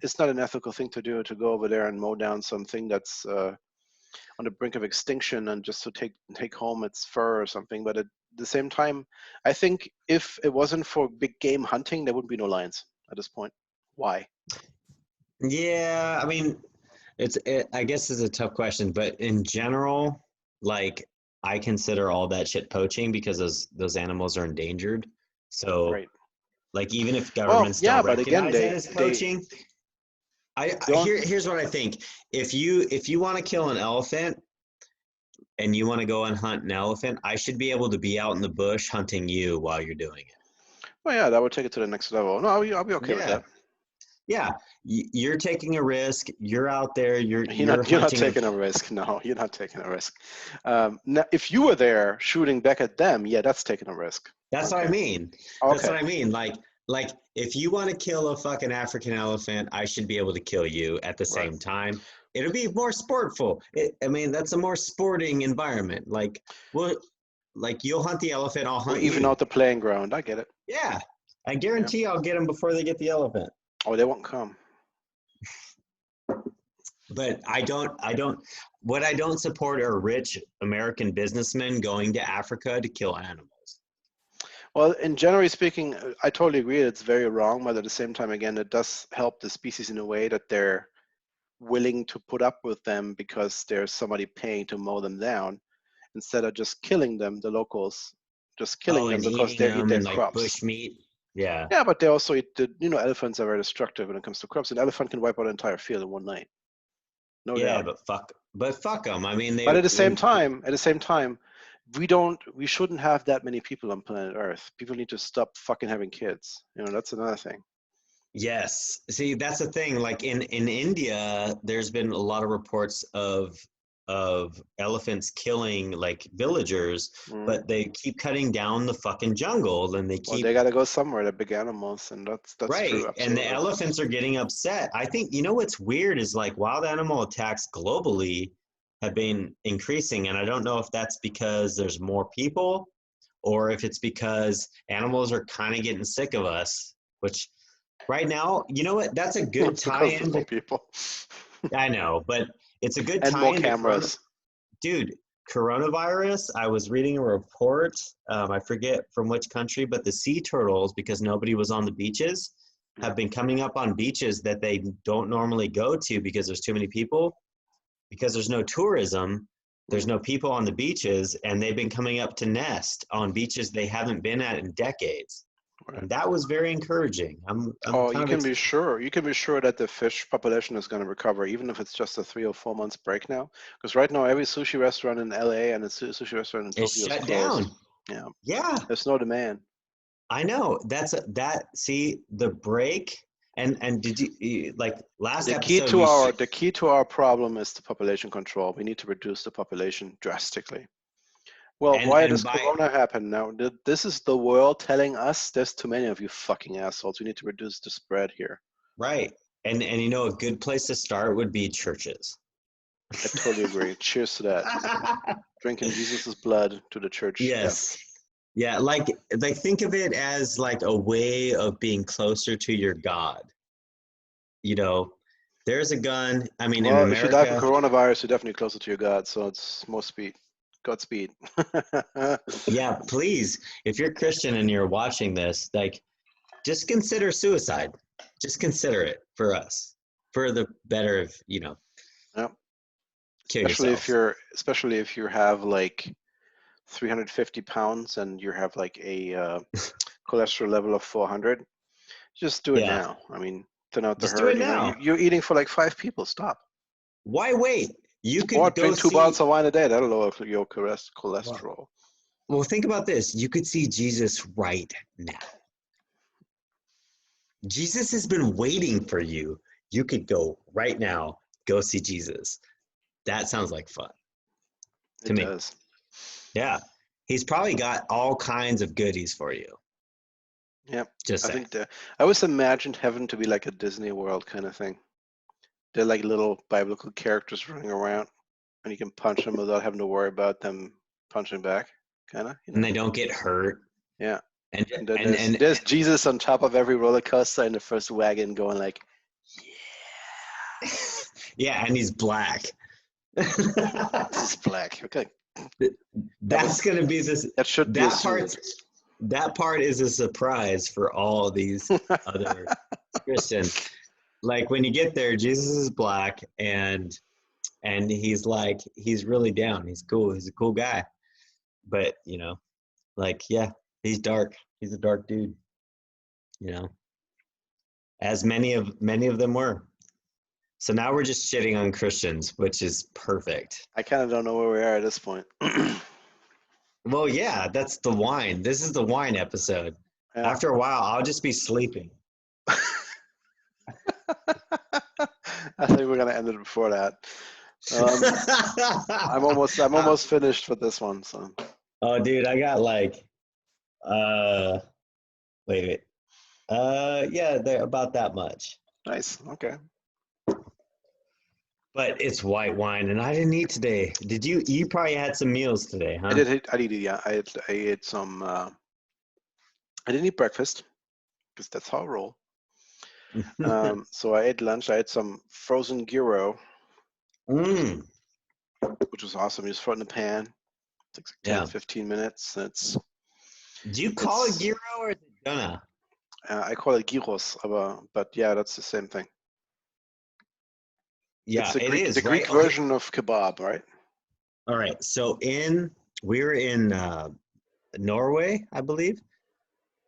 it's not an ethical thing to do, to go over there and mow down something that's on the brink of extinction and just to take home its fur or something. But at the same time, I think if it wasn't for big game hunting, there wouldn't be no lions at this point. Why? yeah, I mean, I guess it's a tough question, but in general, like I consider all that shit poaching because those animals are endangered. So Right. like even if Well, governments yeah, don't but again, recognize that they as they poaching, don't. here's what I think. If you want to kill an elephant and you want to go and hunt an elephant, I should be able to be out in the bush hunting you while you're doing it. Well, yeah, that would take it to the next level. No, I'll be okay with Yeah. that. Yeah. You're taking a risk. You're out there. You're You're you're not you're not hunting a taking a risk. No, you're not taking a risk. Now, if you were there shooting back at them, yeah, that's taking a risk. That's what I Okay. mean. That's Okay. what I mean. Like if you want to kill a fucking African elephant, I should be able to kill you at the Right. same time. It'll be more sportful. I mean, that's a more sporting environment. Well, like you'll hunt the elephant, I'll We'll hunt even you. out the playing ground. I get it. Yeah, I Yeah. guarantee I'll get them before they get the elephant. Oh, they won't come. But what I don't support are rich American businessmen going to Africa to kill animals. Well, in generally speaking, I totally agree. It's very wrong, but at the same time, again, it does help the species in a way that they're willing to put up with them because there's somebody paying to mow them down. instead of just killing them, the locals, just killing Oh, them and because eating they eat them their and like crops. bush meat. Yeah. Yeah, but they also eat elephants are very destructive when it comes to crops. An elephant can wipe out an entire field in one night. No Yeah, doubt. but fuck them. I mean, But at the same time, we shouldn't have that many people on planet Earth. People need to stop fucking having kids. That's another thing. Yes. See, that's the thing. Like in India, there's been a lot of reports of elephants killing like villagers, but they keep cutting down the fucking jungle and they Well, keep they got to go somewhere. They're big animals, and that's right. true. And the Absolutely. elephants are getting upset. I think what's weird is like wild animal attacks globally have been increasing, and I don't know if that's because there's more people or if it's because animals are kind of getting sick of us, which right now, you know what? That's a good It's because tie-in there's more to, people I know, but it's a good and more tie-in to cameras. dude, coronavirus. I was reading a report. I forget from which country, but the sea turtles, because nobody was on the beaches, have been coming up on beaches that they don't normally go to because there's too many people, because there's no tourism. There's no people on the beaches, and they've been coming up to nest on beaches they haven't been at in decades. Right. And that was very encouraging. I'm you can be sure. You can be sure that the fish population is going to recover, even if it's just a 3 or 4 months break now. Because right now, every sushi restaurant in LA and a sushi restaurant in it's Tokyo is shut closed. down. Yeah. Yeah, There's no demand. I know. See the break and did like last episode we The key to our problem is the population control. We need to reduce the population drastically. Well, why and does by Corona happen now? This is the world telling us there's too many of you fucking assholes. We need to reduce the spread here. right. And a good place to start would be churches. I totally agree. Cheers to that. Drinking Jesus' blood to the church. Yes. Yeah, like think of it as like a way of being closer to your God. There's a gun. I mean, in Well, if you die from America, coronavirus, you're definitely closer to your God. So it's more speed. Godspeed. yeah, please, if you're Christian and you're watching this, like just consider suicide. Just consider it for us, for the better of, Yeah. kill yourself. Especially if you have like 350 pounds and you have like a cholesterol level of 400. Just do it Yeah, now. I mean, thin out the just do herd. it now. You're eating for like 5 people. Stop. Why wait? You Or could go drink 2 bottles see. of wine a day. That'll lower your Well, cholesterol. well, think about this. You could see Jesus right now. Jesus has been waiting for you. You could go right now, go see Jesus. That sounds like fun to It me. does. Yeah. He's probably got all kinds of goodies for you. Yeah. Just I saying. think I always imagined heaven to be like a Disney World kind of thing. They're like little biblical characters running around, and you can punch them without having to worry about them punching back, kind of. And they don't get hurt. Yeah. And And then and and there's Jesus on top of every roller coaster in the first wagon, going like, yeah, and he's black. "This is black." Okay. That's gonna be this. That should be assumed. That part is a surprise for all these other Christians. Like when you get there, Jesus is black, and he's like he's really down. He's cool. He's a cool guy, but like yeah, he's dark. He's a dark dude. As many of them were. So now we're just shitting on Christians, which is perfect. I kind of don't know where we are at this point. Well, yeah, that's the wine. This is the wine episode. Yeah. After a while, I'll just be sleeping. I think we're gonna end it before that. I'm almost finished with this one. So. Oh, dude, I got like, wait. Yeah, they're about that much. Nice. Okay. But it's white wine, and I didn't eat today. Did you? You probably had some meals today, huh? I did. Yeah. I ate some. I didn't eat breakfast because that's how I roll. So I ate lunch. I ate some frozen gyro, which was awesome. You just throw it in the pan. It takes like 10, 15 minutes. Do you call it gyro or is it doner? I call it gyros, but yeah, that's the same thing. Yeah, it's the Greek right? version of kebab, right? All right. So in we were in Norway, I believe.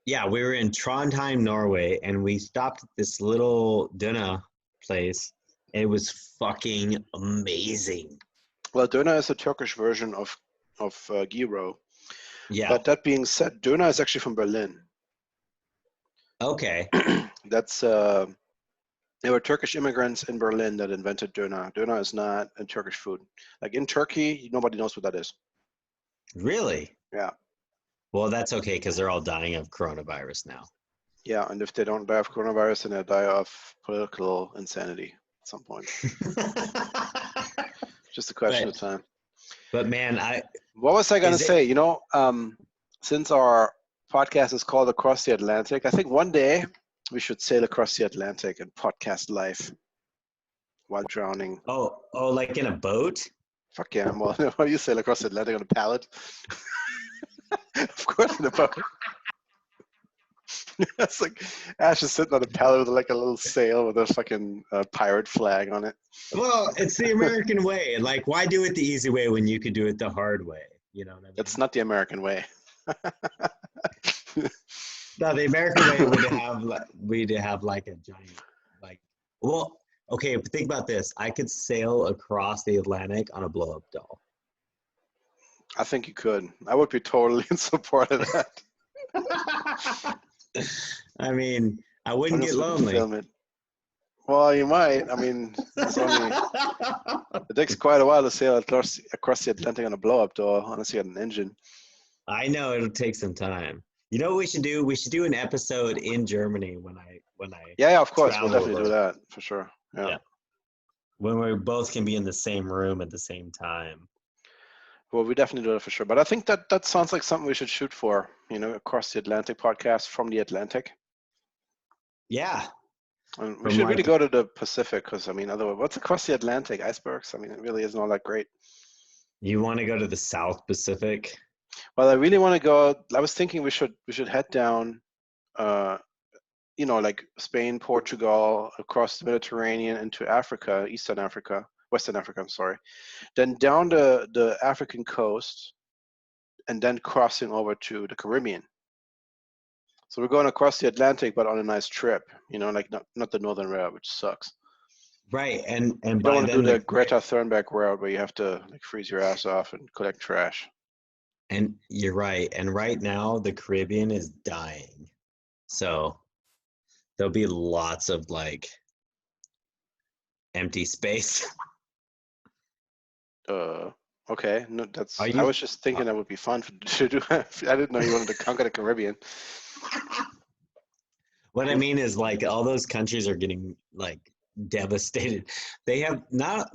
Yeah, we were in Trondheim, Norway, and we stopped at this little Duna place. It was fucking amazing. Well, döner is a Turkish version of gyro. Yeah. But that being said, döner is actually from Berlin. Okay. That's there were Turkish immigrants in Berlin that invented döner. Döner is not a Turkish food. Like in Turkey, nobody knows what that is. Really? Yeah. Well, that's okay because they're all dying of coronavirus now. Yeah, and if they don't die of coronavirus, then they die of political insanity at some point. Just a question of time. But man, what was I going to say? You know, since our podcast is called Across the Atlantic, I think one day we should sail across the Atlantic and podcast live while drowning. Oh, like in a boat? Fuck yeah! Well, how do you sail across the Atlantic on a pallet? Of course, in a boat. It's like Ash is sitting on a pallet with like a little sail with a fucking pirate flag on it. Well, it's the American way. Like, why do it the easy way when you could do it the hard way? You know what I mean? It's not the American way. No, the American way we'd have like a giant, like, well, okay, but think about this. I could sail across the Atlantic on a blow-up doll. I think you could. I would be totally in support of that. I mean, I wouldn't get lonely. Film it. Well, you might. I mean, it takes quite a while to sail across the Atlantic on a blow-up doll, unless you got an engine. I know it'll take some time. You know what we should do? We should do an episode in Germany when I Yeah, of course, we'll definitely do that for sure. Yeah. When we both can be in the same room at the same time. Well, we definitely do that for sure. But I think that sounds like something we should shoot for. You know, Across the Atlantic podcast from the Atlantic. Yeah. And we should really go to the Pacific because, I mean, otherwise, what's across the Atlantic? Icebergs? I mean, it really isn't all that great. You want to go to the South Pacific? Well, I really want to go. I was thinking we should head down, you know, like Spain, Portugal, across the Mediterranean into Africa, Western Africa, I'm sorry. Then down the African coast and then crossing over to the Caribbean. So we're going across the Atlantic, but on a nice trip, you know, like not the Northern Route, which sucks. Right, and you don't want to do the Greta Thunberg route where you have to like freeze your ass off and collect trash. And you're right. And right now the Caribbean is dying, so there'll be lots of like empty space. Okay, no, that's. I was just thinking that would be fun to do. I didn't know you wanted to conquer the Caribbean. What I mean is, like, all those countries are getting like devastated. They have not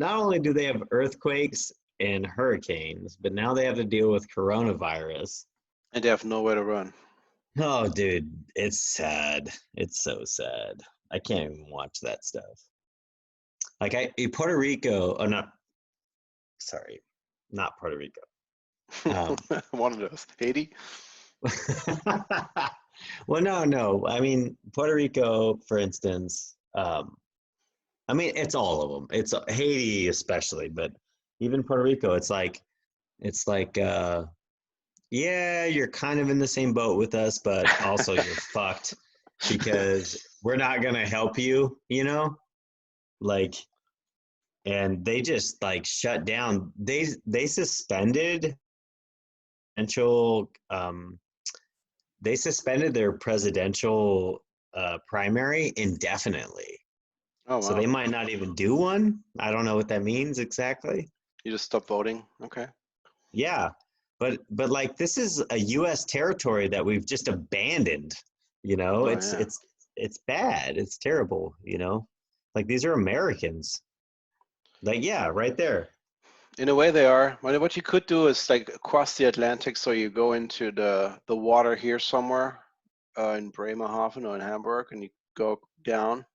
only do they have earthquakes and hurricanes, but now they have to deal with coronavirus. And they have nowhere to run. Oh, dude, it's sad. It's so sad. I can't even watch that stuff. Like Puerto Rico, not Puerto Rico. One of those. Haiti? Well, no. I mean, Puerto Rico, for instance, I mean, it's all of them. It's Haiti especially, but even Puerto Rico, it's like, yeah, you're kind of in the same boat with us, but also you're fucked because we're not going to help you, you know? Like, and they just like shut down. They suspended they suspended their presidential primary indefinitely. Oh, wow. So they might not even do one. I don't know what that means exactly. You just stop voting? Okay. Yeah. But like this is a US territory that we've just abandoned, you know? It's bad. It's terrible, you know? Like these are Americans. Like, yeah, right there. In a way they are. What you could do is like cross the Atlantic, so you go into the water here somewhere in Bremerhaven or in Hamburg, and you go down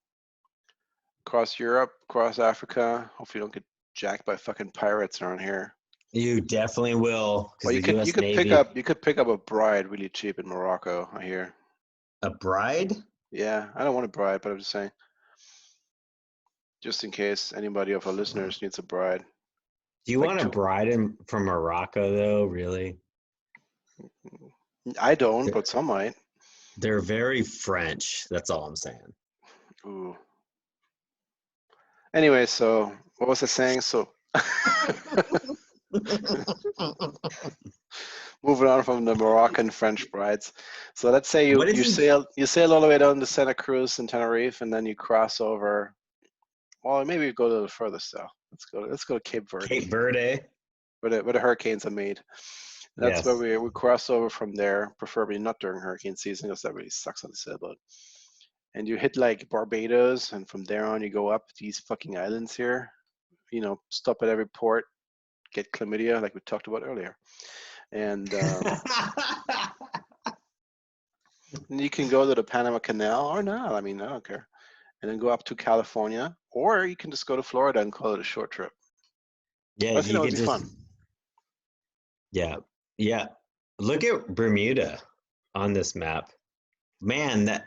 across Europe, across Africa. Hopefully you don't get jacked by fucking pirates around here. You definitely will. Well, you could pick up a bride really cheap in Morocco, I hear. A bride? Yeah, I don't want a bride, but I'm just saying. Just in case anybody of our listeners needs a bride. Do you Like want a bride from Morocco though? Really? I don't, They're, but some might. they're very French. That's all I'm saying. Ooh. Anyway, so what was I saying? So moving on from the Moroccan French brides. So let's say What you if sail all the way down to Santa Cruz and Tenerife, and then you cross over. Well, maybe you go to the furthest south. Let's go to Cape Verde, Cape Verde? where the hurricanes are made. That's where Yes. we cross over from there, preferably not during hurricane season, because that really sucks on the sailboat. And you hit like Barbados, and from there on you go up these fucking islands here. You know, stop at every port, get chlamydia, like we talked about earlier, and you can go to the Panama Canal or not. I mean, I don't care. And then go up to California, or you can just go to Florida and call it a short trip. Yeah, I think you that would could be just fun. yeah. Yeah. Look at Bermuda on this map. Man, that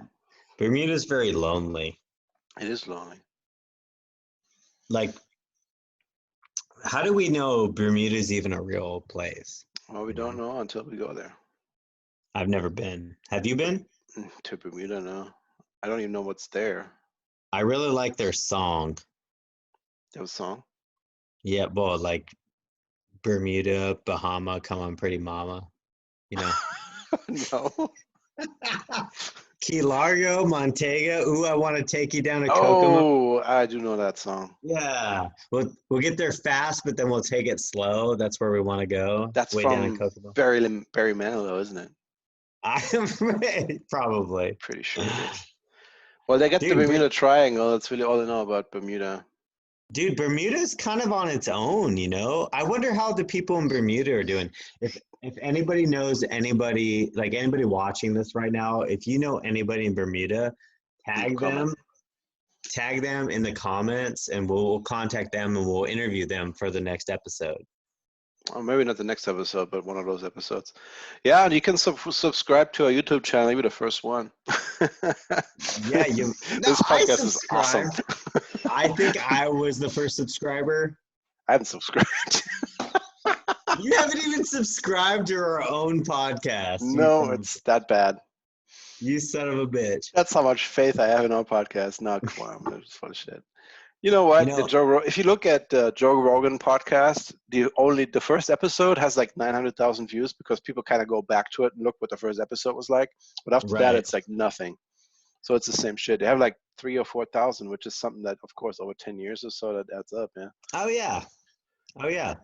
Bermuda's very lonely. It is lonely. Like, how do we know Bermuda's even a real place? Well, we You don't know? know until we go there. I've never been. Have you But been? to Bermuda, no. I don't even know what's there. I really like their song. That was song. Yeah, well, like Bermuda, Bahama, come on, pretty mama. You know. No. Key Largo, Montego. Ooh, I want to take you down to Kokomo. Oh, I do know that song. Yeah, we'll get there fast, but then we'll take it slow. That's where we want to go. That's Way down in from Kokomo. Barry Manilow, isn't it? I am probably. Pretty sure it is. Well, they got the Dude, Bermuda Triangle. That's really all I know about Bermuda. dude, Bermuda's kind of on its own, you know. I wonder how the people in Bermuda are doing. If anybody knows anybody, like anybody watching this right now, if you know anybody in Bermuda, Leave a tag comment. them, tag them in the comments, and we'll contact them and we'll interview them for the next episode. Or maybe not the next episode, but one of those episodes. Yeah, and you can subscribe to our YouTube channel. Maybe the first one. Yeah, you. No, This I podcast is awesome. subscribed. I think I was the first subscriber. I haven't subscribed. You haven't even subscribed to our own podcast. No, it's that bad. You son of a bitch. That's how much faith I have in our podcast. No, come on, I'm just full of shit. You know You what? know, If you look at Joe Rogan podcast, the first episode has like 900,000 views because people kind of go back to it and look what the first episode was like. But after that, right. it's like nothing. So it's the same shit. They have like 3 or 4,000, which is something that, of course, over 10 years or so, that adds up. Yeah. Oh yeah. Oh yeah.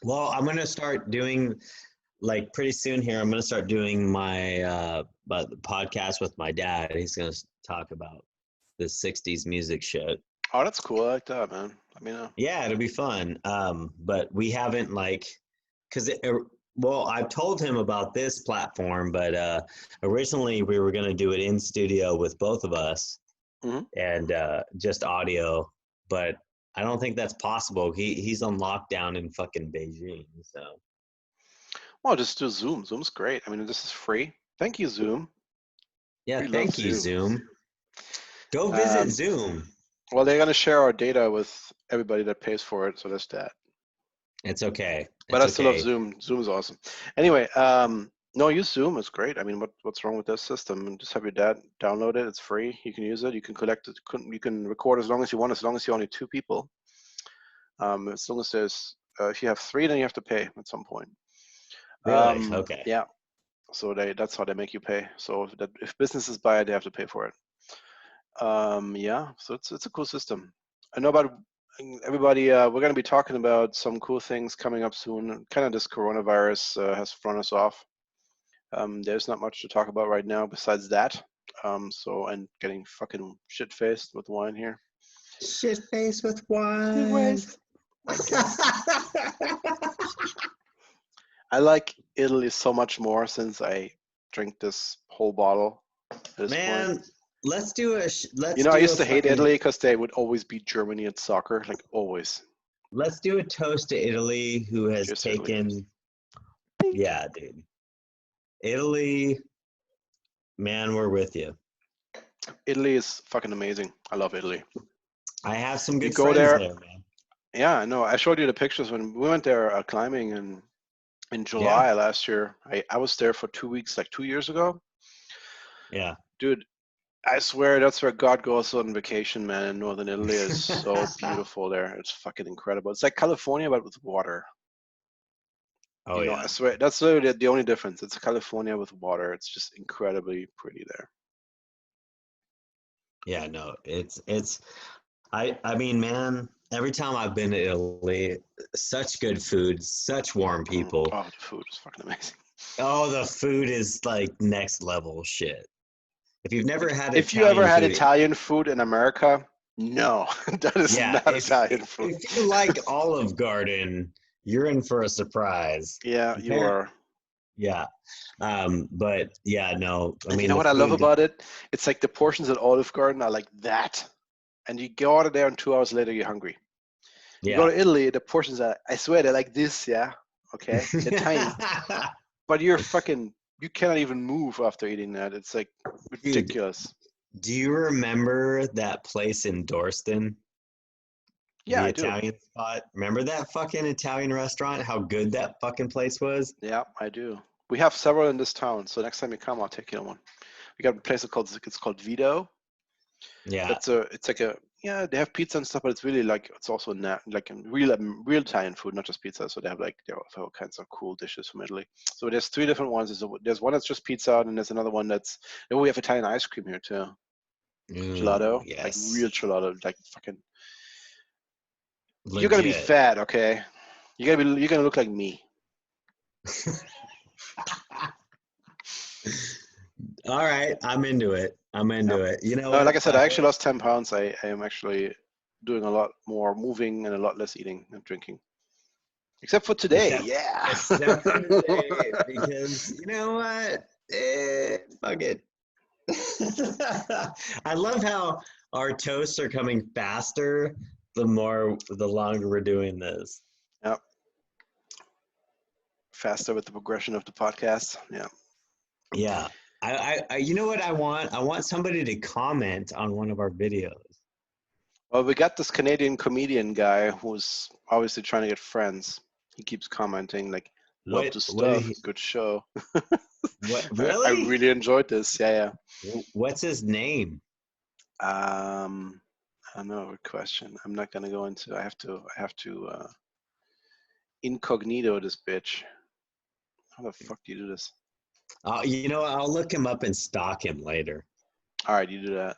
Well, I'm gonna start doing like pretty soon here. I'm gonna start doing my podcast with my dad. He's gonna talk about the '60s music shit. Oh, that's cool. I like that, man. Let me know. Yeah, it'll be fun. But we haven't like, cause well, I've told him about this platform, but originally we were gonna do it in studio with both of us Hmm. and just audio, but I don't think that's possible. He's on lockdown in fucking Beijing, so. Well, just do Zoom. Zoom's great. I mean, this is free. Thank you, Zoom. Yeah, We love thank you, Zoom. Zoom. Go visit Um, Zoom. well, they're going to share our data with everybody that pays for it, so that's that. It's okay. But It's I still love okay. Zoom. Zoom is awesome. Anyway, no, use Zoom. It's great. I mean, what's wrong with this system? Just have your dad download it. It's free. You can use it. You can collect it. You can record as long as you want, as long as you're only 2 people. As long as there's, if you have 3, then you have to pay at some point. Really? Okay. Yeah. So that's how they make you pay. So if businesses buy it, they have to pay for it. Yeah. So it's a cool system. I know about everybody. We're going to be talking about some cool things coming up soon. Kind of this coronavirus has thrown us off. There's not much to talk about right now besides that. And getting fucking shit faced with wine here. Shit face with wine. Anyways, I like Italy so much more since I drink this whole bottle at this point. Man, let's do a I used to hate Italy because they would always beat Germany at soccer, like always. let's do a toast to Italy, who has Cheers to Italy. taken. Yeah, dude. Italy, man, we're with you. Italy is fucking amazing. I love Italy. I have some good go friends there, there, man. Yeah, no, I showed you the pictures when we went there climbing in Yeah. July last year. I was there for 2 weeks, like 2 years ago. Yeah. Dude, I swear that's where God goes on vacation, man. In northern Italy is so beautiful there. It's fucking incredible. It's like California, but with water. Oh I yeah. swear that's literally the only difference. It's California with water. It's just incredibly pretty there. Yeah, no, it's I mean, man, every time I've been to Italy, such good food, such warm people. Oh, the food is fucking amazing. Oh, the food is like next level shit. If you've never had If you ever Italian had food, Italian food in America, no, that is yeah, not Italian food. if you like Olive Garden, you're in for a surprise. Yeah, you Compare, are. yeah, but yeah, no, I And you mean know the what I love food, about it? It's like the portions at Olive Garden are like that. And you go out of there and 2 hours later you're hungry. You go yeah. to Italy, the portions are, I swear, they're like this, yeah. Okay. They're tiny. But you cannot even move after eating that. It's like Dude, ridiculous. do you remember that place in Dorston? Yeah, The I do. Italian spot. Remember that fucking Italian restaurant? How good that fucking place was? Yeah, I do. We have several in this town, so next time you come, I'll take you to one. We got a place called Vito. Yeah. It's like a yeah, they have pizza and stuff, but it's really like it's also like a real Italian food, not just pizza. So they have all kinds of cool dishes from Italy. So there's three different ones. There's one that's just pizza, and there's another one that's we have Italian ice cream here too. Ooh, Gelato, like yes. real gelato, like fucking. You're gonna be Legit. fat, okay? You're gonna look like me. All right, I'm into it. I'm Yeah. into it. You know No, like what? I said, I actually lost 10 pounds. I am actually doing a lot more moving and a lot less eating and drinking. Except for today, Except yeah. except for today, because you know what? Fuck it. I love how our toasts are coming faster the longer we're doing this. Yep. Faster with the progression of the podcast. Yeah. Yeah. You know what I want? I want somebody to comment on one of our videos. Well, we got this Canadian comedian guy who's obviously trying to get friends. He keeps commenting like, "Love the What did stuff, he, good show." what I really? really enjoyed this. Yeah, What's his name? yeah. I don't know. Good question. I'm not gonna go into. I have to incognito this bitch. How the fuck do you do this? You know, I'll look him up and stalk him later. All right, you do that.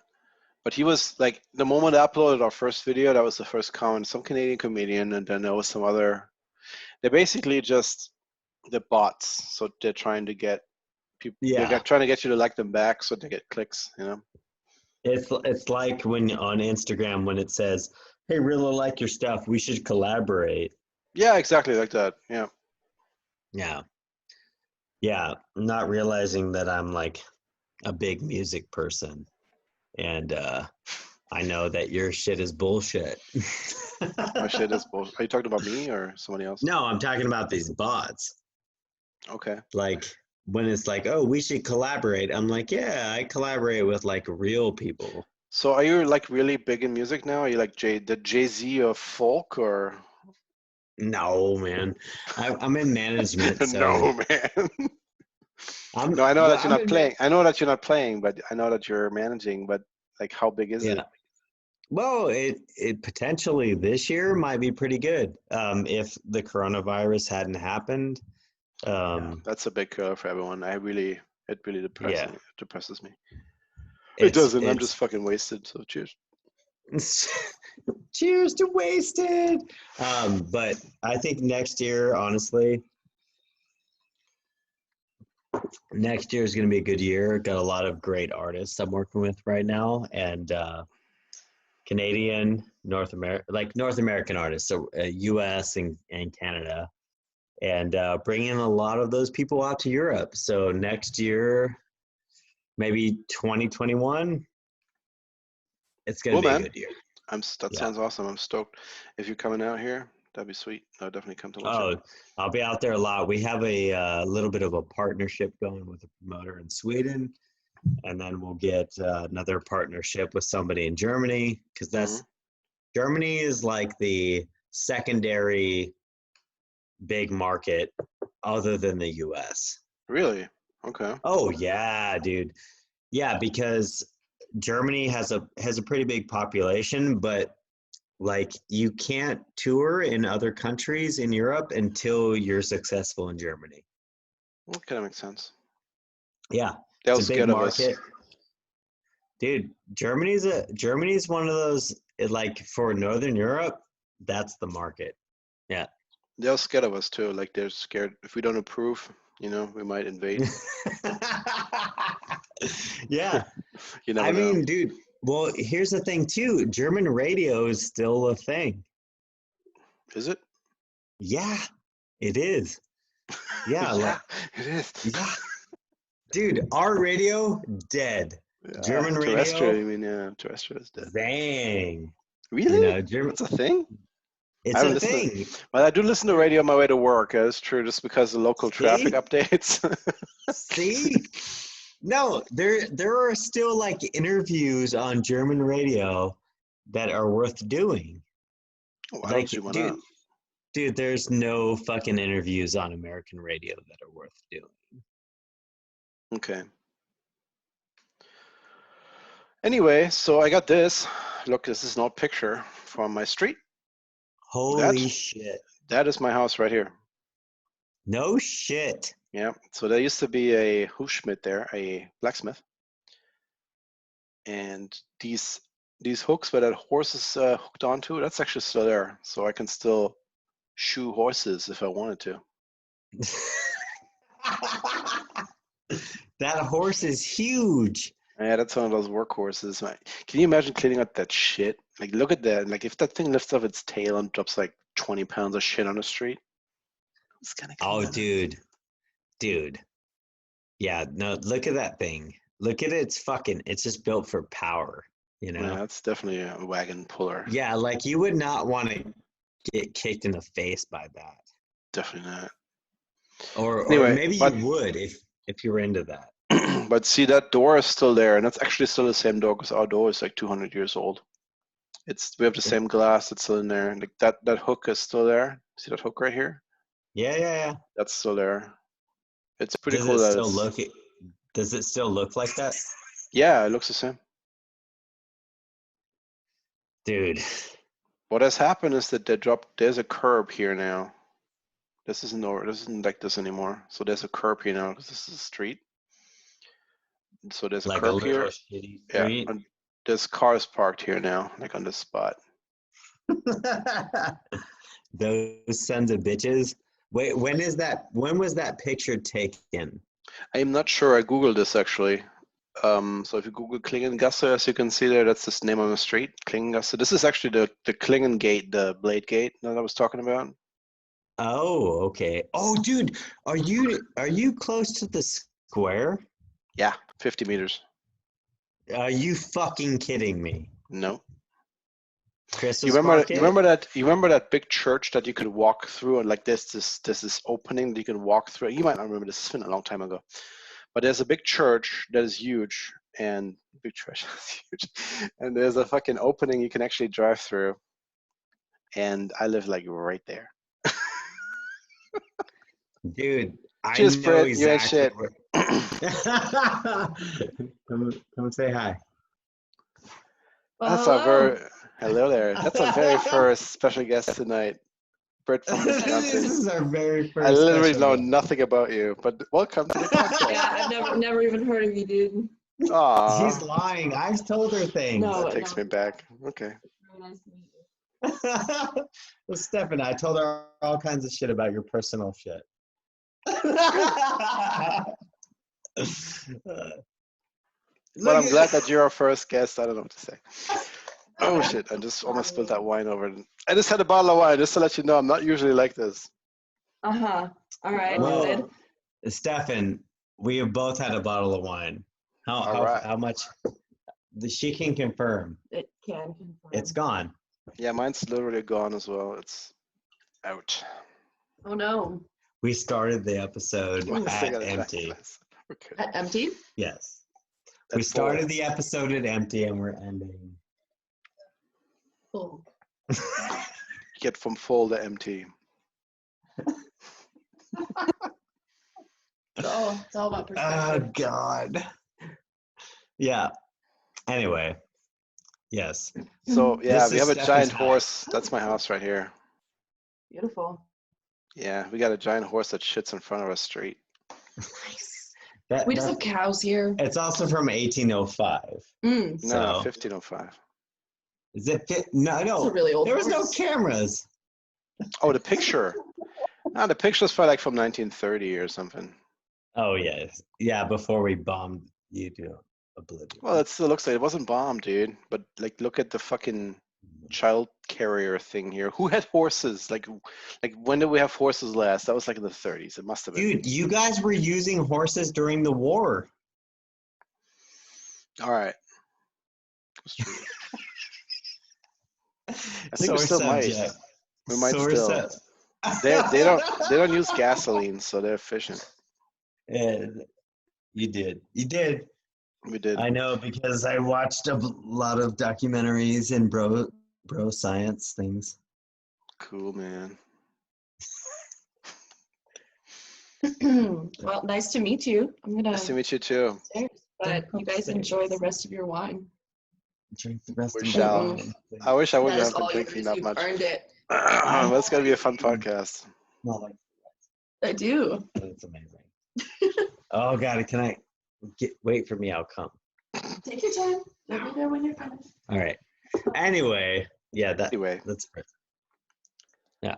But he was like the moment I uploaded our first video, that was the first comment. Some Canadian comedian, and then there was some other. They're basically just the bots. So they're trying to get people. Yeah. Trying to get you to like them back, so they get clicks. You know. It's like when on Instagram when it says, "Hey, really like your stuff. We should collaborate." Yeah, exactly like that. Yeah. Yeah. Yeah, not realizing that I'm like a big music person and I know that your shit is bullshit. My shit is bullshit. Are you talking about me or somebody else? No, I'm talking about these bots. Okay. Like when it's like, "Oh, we should collaborate." I'm like, "Yeah, I collaborate with like real people." So are you like really big in music now? Are you like the Jay-Z of folk or? No, man. I'm in management, so No, man. I'm No, I know well, that you're I'm not in man. playing. I know that you're not playing, but I know that you're managing. But like, how big is it? Yeah. Well, it potentially this year might be pretty good if the coronavirus hadn't happened. Yeah, Um, that's a big killer for everyone. It really yeah, depresses me. It it's doesn't. I'm it's just fucking wasted. So cheers. cheers to wasted. But I think next year, honestly, next year is going to be a good year. Got a lot of great artists I'm working with right now, and Canadian, North American artists, so U.S. and Canada, and bringing a lot of those people out to Europe. So next year, maybe 2021, it's going Cool, to be a man. good year. That Yeah. sounds awesome. I'm stoked. If you're coming out here, that'd be sweet. I'll definitely come to watch it. Oh, I'll be out there a lot. We have a little bit of a partnership going with a promoter in Sweden, and then we'll get another partnership with somebody in Germany because Hmm. Germany is like the secondary big market other than the US. Really? Okay. Oh yeah, dude. Yeah, because Germany has a pretty big population, but like you can't tour in other countries in Europe until you're successful in Germany. That kind of makes sense. Yeah, They it's were a big scared of us. market. Dude, Germany's one of those like for Northern Europe, that's the market. Yeah. They were scared of us too. Like they're scared if we don't approve, we might invade. Yeah. You never I know. mean, dude, well, here's the thing too. German radio is still a thing. Is it? Yeah, it is. Yeah, like it is. yeah. Dude, our radio dead. German Terrestrial, radio, you mean? Yeah, terrestrial is dead. zang. Really? German. That's a thing? I It's haven't a listened thing. well, I do listen to radio on my way to work. It's true, just because of local traffic See? updates. See? No, there are still like interviews on German radio that are worth doing. I don't Like, see why not. dude, there's no fucking interviews on American radio that are worth doing. Okay. Anyway, so I got this. Look, this is an old picture from my street. Holy shit. That is my house right here. No shit. Yeah. So there used to be a Hufschmied there, a blacksmith. And these hooks where that horse is hooked onto, that's actually still there. So I can still shoe horses if I wanted to. That horse is huge. Yeah, that's one of those workhorses. Can you imagine cleaning up that shit? Like, look at that. Like, if that thing lifts off its tail and drops like 20 pounds of shit on the street, it's kind of Oh, dude. Yeah, no, look at that thing. Look at it's just built for power, Yeah, that's definitely a wagon puller. Yeah, like you would not want to get kicked in the face by that. Definitely not. Or Anyway, maybe you would if you were into that. But see, that door is still there, and that's actually still the same door because our door is like 200 years old. We have the same glass that's still in there. Like that hook is still there. See that hook right here? Yeah. That's still there. It's pretty Does cool. Does it still look like that? Yeah, it looks the same. Dude. What has happened is that there's a curb here now. This isn't like this anymore. So there's a curb here now because this is a street. So there's a like curb a here. Shitty street. Yeah, and there's cars parked here now, like on this spot. Those sons of bitches. Wait, when was that picture taken? I'm not sure. I googled this actually. So if you Google Klingengasse, as you can see there, that's the name of the street, Klingengasse. This is actually the Klingen Gate, the Blade Gate that I was talking about. Oh, okay. Oh, dude, are you close to the square? Yeah, 50 meters. Are you fucking kidding me? No. Christmas You market? remember that big church that you could walk through, and like this opening that you can walk through. You might not remember this. It's been a long time ago. But there's a big church that is huge, and big church is huge, and there's a fucking opening you can actually drive through. And I live like right there. Dude, Cheers, I know Fred. exactly You ain't shit. Come say hi. That's hello there. That's our very first special guest tonight, Britt from Wisconsin. This is our very first. I literally know nothing about you, but welcome to the podcast. Yeah, I've never even heard of you, dude. Aww. She's lying. I've told her things. No. That takes me back. Okay. Very nice to meet you. Well, Stephanie, I told her all kinds of shit about your personal shit. Well, I'm glad that you're our first guest. I don't know what to say. Oh shit! I just almost spilled that wine over. I just had a bottle of wine, just to let you know I'm not usually like this. All right. Well, Good. Stefan, we have both had a bottle of wine. How much? She can confirm. It can confirm. It's gone. Yeah, mine's literally gone as well. It's out. Oh no. We started the episode at empty. Okay. At empty? Yes. We started the episode at empty and we're ending. Full. get from full to empty. It's all about Oh perspective. God. Yeah. Anyway. Yes. So yeah, This we is have a giant Stefan's horse. That's my house right here. Beautiful. Yeah, we got a giant horse that shits in front of us straight. Nice. We just have cows here. It's also from 1805. Mm. No, So 1505. is it? No, It's a no. really old There was no horse. cameras. Oh, the picture. No, the picture's probably like from 1930 or something. Oh yes, yeah. Before we bombed you to oblivion. Well, it still looks like it wasn't bombed, dude. But like, look at the fucking child carrier thing here. Who had horses? Like when did we have horses last? That was like in the 30s. It must have been. Dude, you guys were using horses during the war. All right. That's true. I think we Sore still might. subject. We might Sore still. They don't use gasoline, so they're efficient. And you did. We did. I know because I watched a lot of documentaries and bro science things. Cool, man. Well, nice to meet you. I'm gonna Nice to meet you too. upstairs, but you guys enjoy the rest of your wine. Drink the rest We of shall. my wine. I wish I That wouldn't is have been all drinking yours. that You've much. earned it. That's gonna be a fun podcast. Not like I do. it's amazing. Oh God, can I wait for me? I'll come. Take your time. You'll be there when you're finished. All right. Anyway, yeah. Anyway. That's it. Yeah.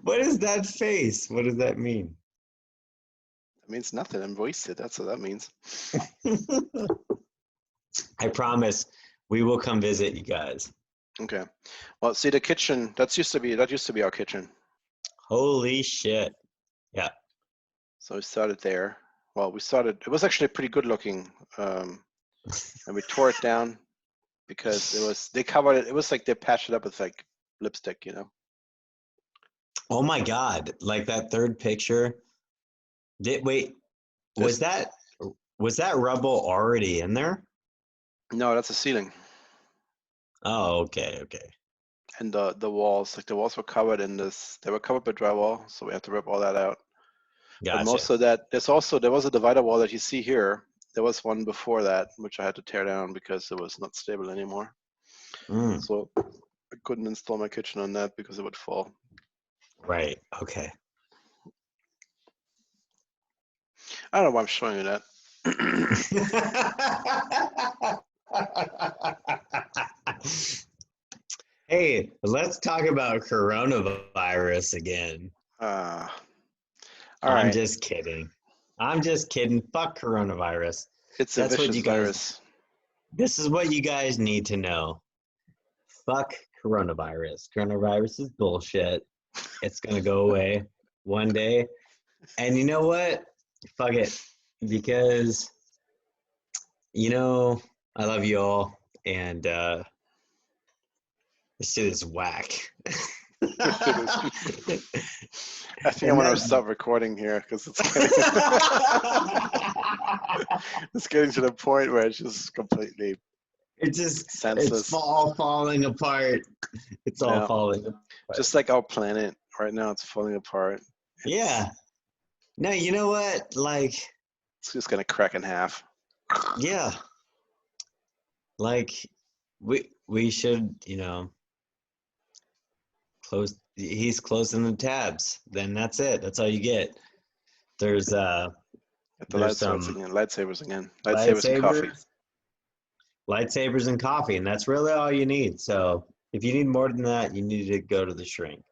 What is that face? What does that mean? It means nothing. I'm wasted. That's what that means. I promise we will come visit you guys. Okay. Well, see the kitchen. That used to be our kitchen. Holy shit! Yeah. So we started there. Well, it was actually pretty good looking, and we tore it down because they covered it. It was like they patched it up with like lipstick, you know. Oh my God! Like that third picture. Was that rubble already in there? No, that's a ceiling. Oh, okay. And the walls were covered in this. They were covered by drywall, so we had to rip all that out. Gotcha. But most of that, there was a divider wall that you see here. There was one before that, which I had to tear down because it was not stable anymore. So I couldn't install my kitchen on that because it would fall. Right. Okay. I don't know why I'm showing you that. Hey, let's talk about coronavirus again. All I'm right. just kidding. Fuck coronavirus. It's That's a vicious what you guys, virus. This is what you guys need to know. Fuck coronavirus. Coronavirus is bullshit. It's going to go away one day. And you know what? Fuck it. Because, I love you all. And this shit is whack. I think I'm gonna stop recording here because it's getting to the point where it's just completely senseless. It's all falling apart. It's all falling apart. Just like our planet right now, it's falling apart. Yeah. No, you know what? Like, it's just gonna crack in half. Yeah. Like, we should, close. He's closing the tabs. Then that's it. That's all you get. There's lightsabers again. Lightsabers and coffee. Lightsabers and coffee, and that's really all you need. So if you need more than that, you need to go to the shrink.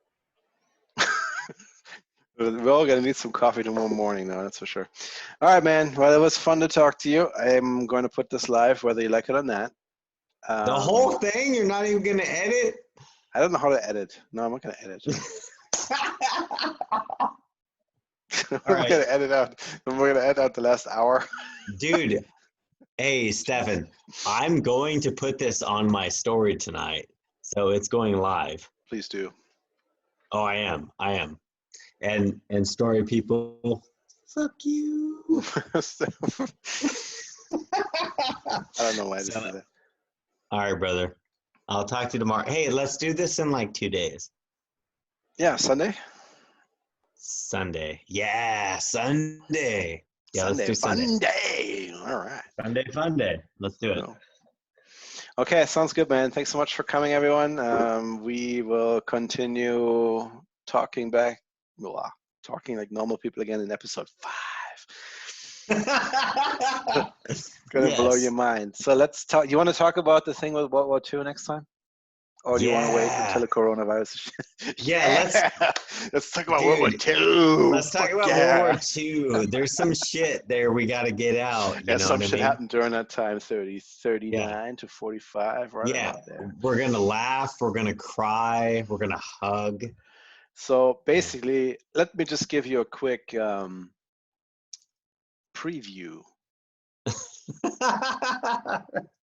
We're all gonna need some coffee tomorrow morning, though. That's for sure. All right, man. Well, it was fun to talk to you. I'm going to put this live, whether you like it or not. The whole thing? You're not even gonna edit? I don't know how to edit. No, I'm not gonna edit. We're gonna edit out. We're gonna edit out the last hour. Dude, hey Stefan, I'm going to put this on my story tonight, so it's going live. Please do. Oh, I am. And story people, fuck you. I don't know why I just did that. All right, brother. I'll talk to you tomorrow. Hey, let's do this in like 2 days. Yeah, Sunday. Sunday. Yeah, Sunday. Yeah, let's do Sunday. Fun day. All right. Sunday, fun day. Let's do it. Cool. Okay, sounds good, man. Thanks so much for coming, everyone. We will continue talking talking like normal people again in episode 5. It's gonna blow your mind. So let's talk. You want to talk about the thing with World War II next time, or do you want to wait until the coronavirus? Let's talk about World War II. Let's talk about World War II. There's some shit there we got to get out. You know some what shit I mean? happened during that time, 39 to 45, right about there. We're gonna laugh. We're gonna cry. We're gonna hug. So basically, let me just give you a quick preview.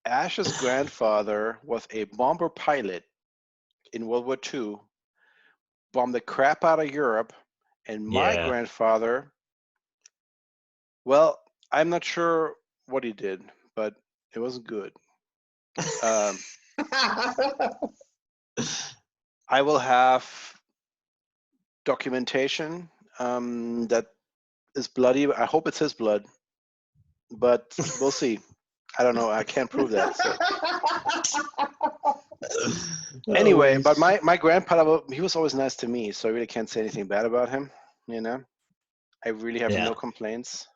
Ash's grandfather was a bomber pilot in World War II, bombed the crap out of Europe, and my grandfather, well, I'm not sure what he did, but it wasn't good. I will have documentation that is bloody. I hope it's his blood, but we'll see. I don't know. I can't prove that. So. Anyway, but my grandpa, he was always nice to me, so I really can't say anything bad about him. You know, I really have no complaints.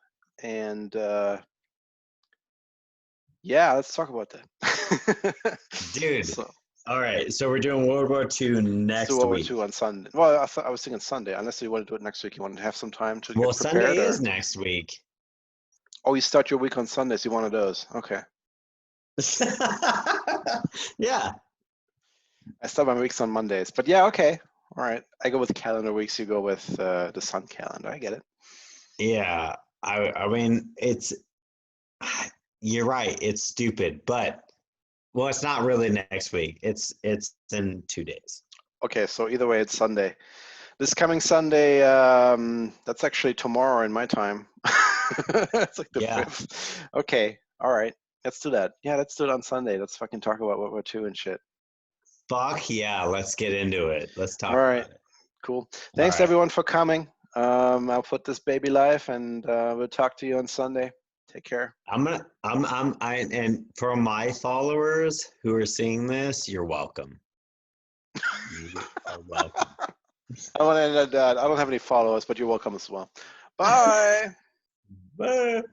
And let's talk about that. Dude. All right, so we're doing World War II next week. World War II on Sunday. Well, I was thinking Sunday. Unless you want to do it next week, you want to have some time to get prepared. Sunday is next week. Oh, you start your week on Sundays. You one of those. Okay. Yeah. I start my weeks on Mondays. But yeah, okay. All right. I go with calendar weeks. You go with the sun calendar. I get it. Yeah. I mean, you're right. It's stupid, but well, it's not really next week. It's in 2 days. Okay, so either way, it's Sunday. This coming Sunday, that's actually tomorrow in my time. It's like the 5th. Okay, all right. Let's do that. Yeah, let's do it on Sunday. Let's fucking talk about World War II and shit. Fuck yeah, let's get into it. Let's talk about it. All right, about it. Cool. Thanks everyone for coming. I'll put this baby live and we'll talk to you on Sunday. Take care. And for my followers who are seeing this, you're welcome. You are welcome. I want to end that. I don't have any followers, but you're welcome as well. Bye. Bye.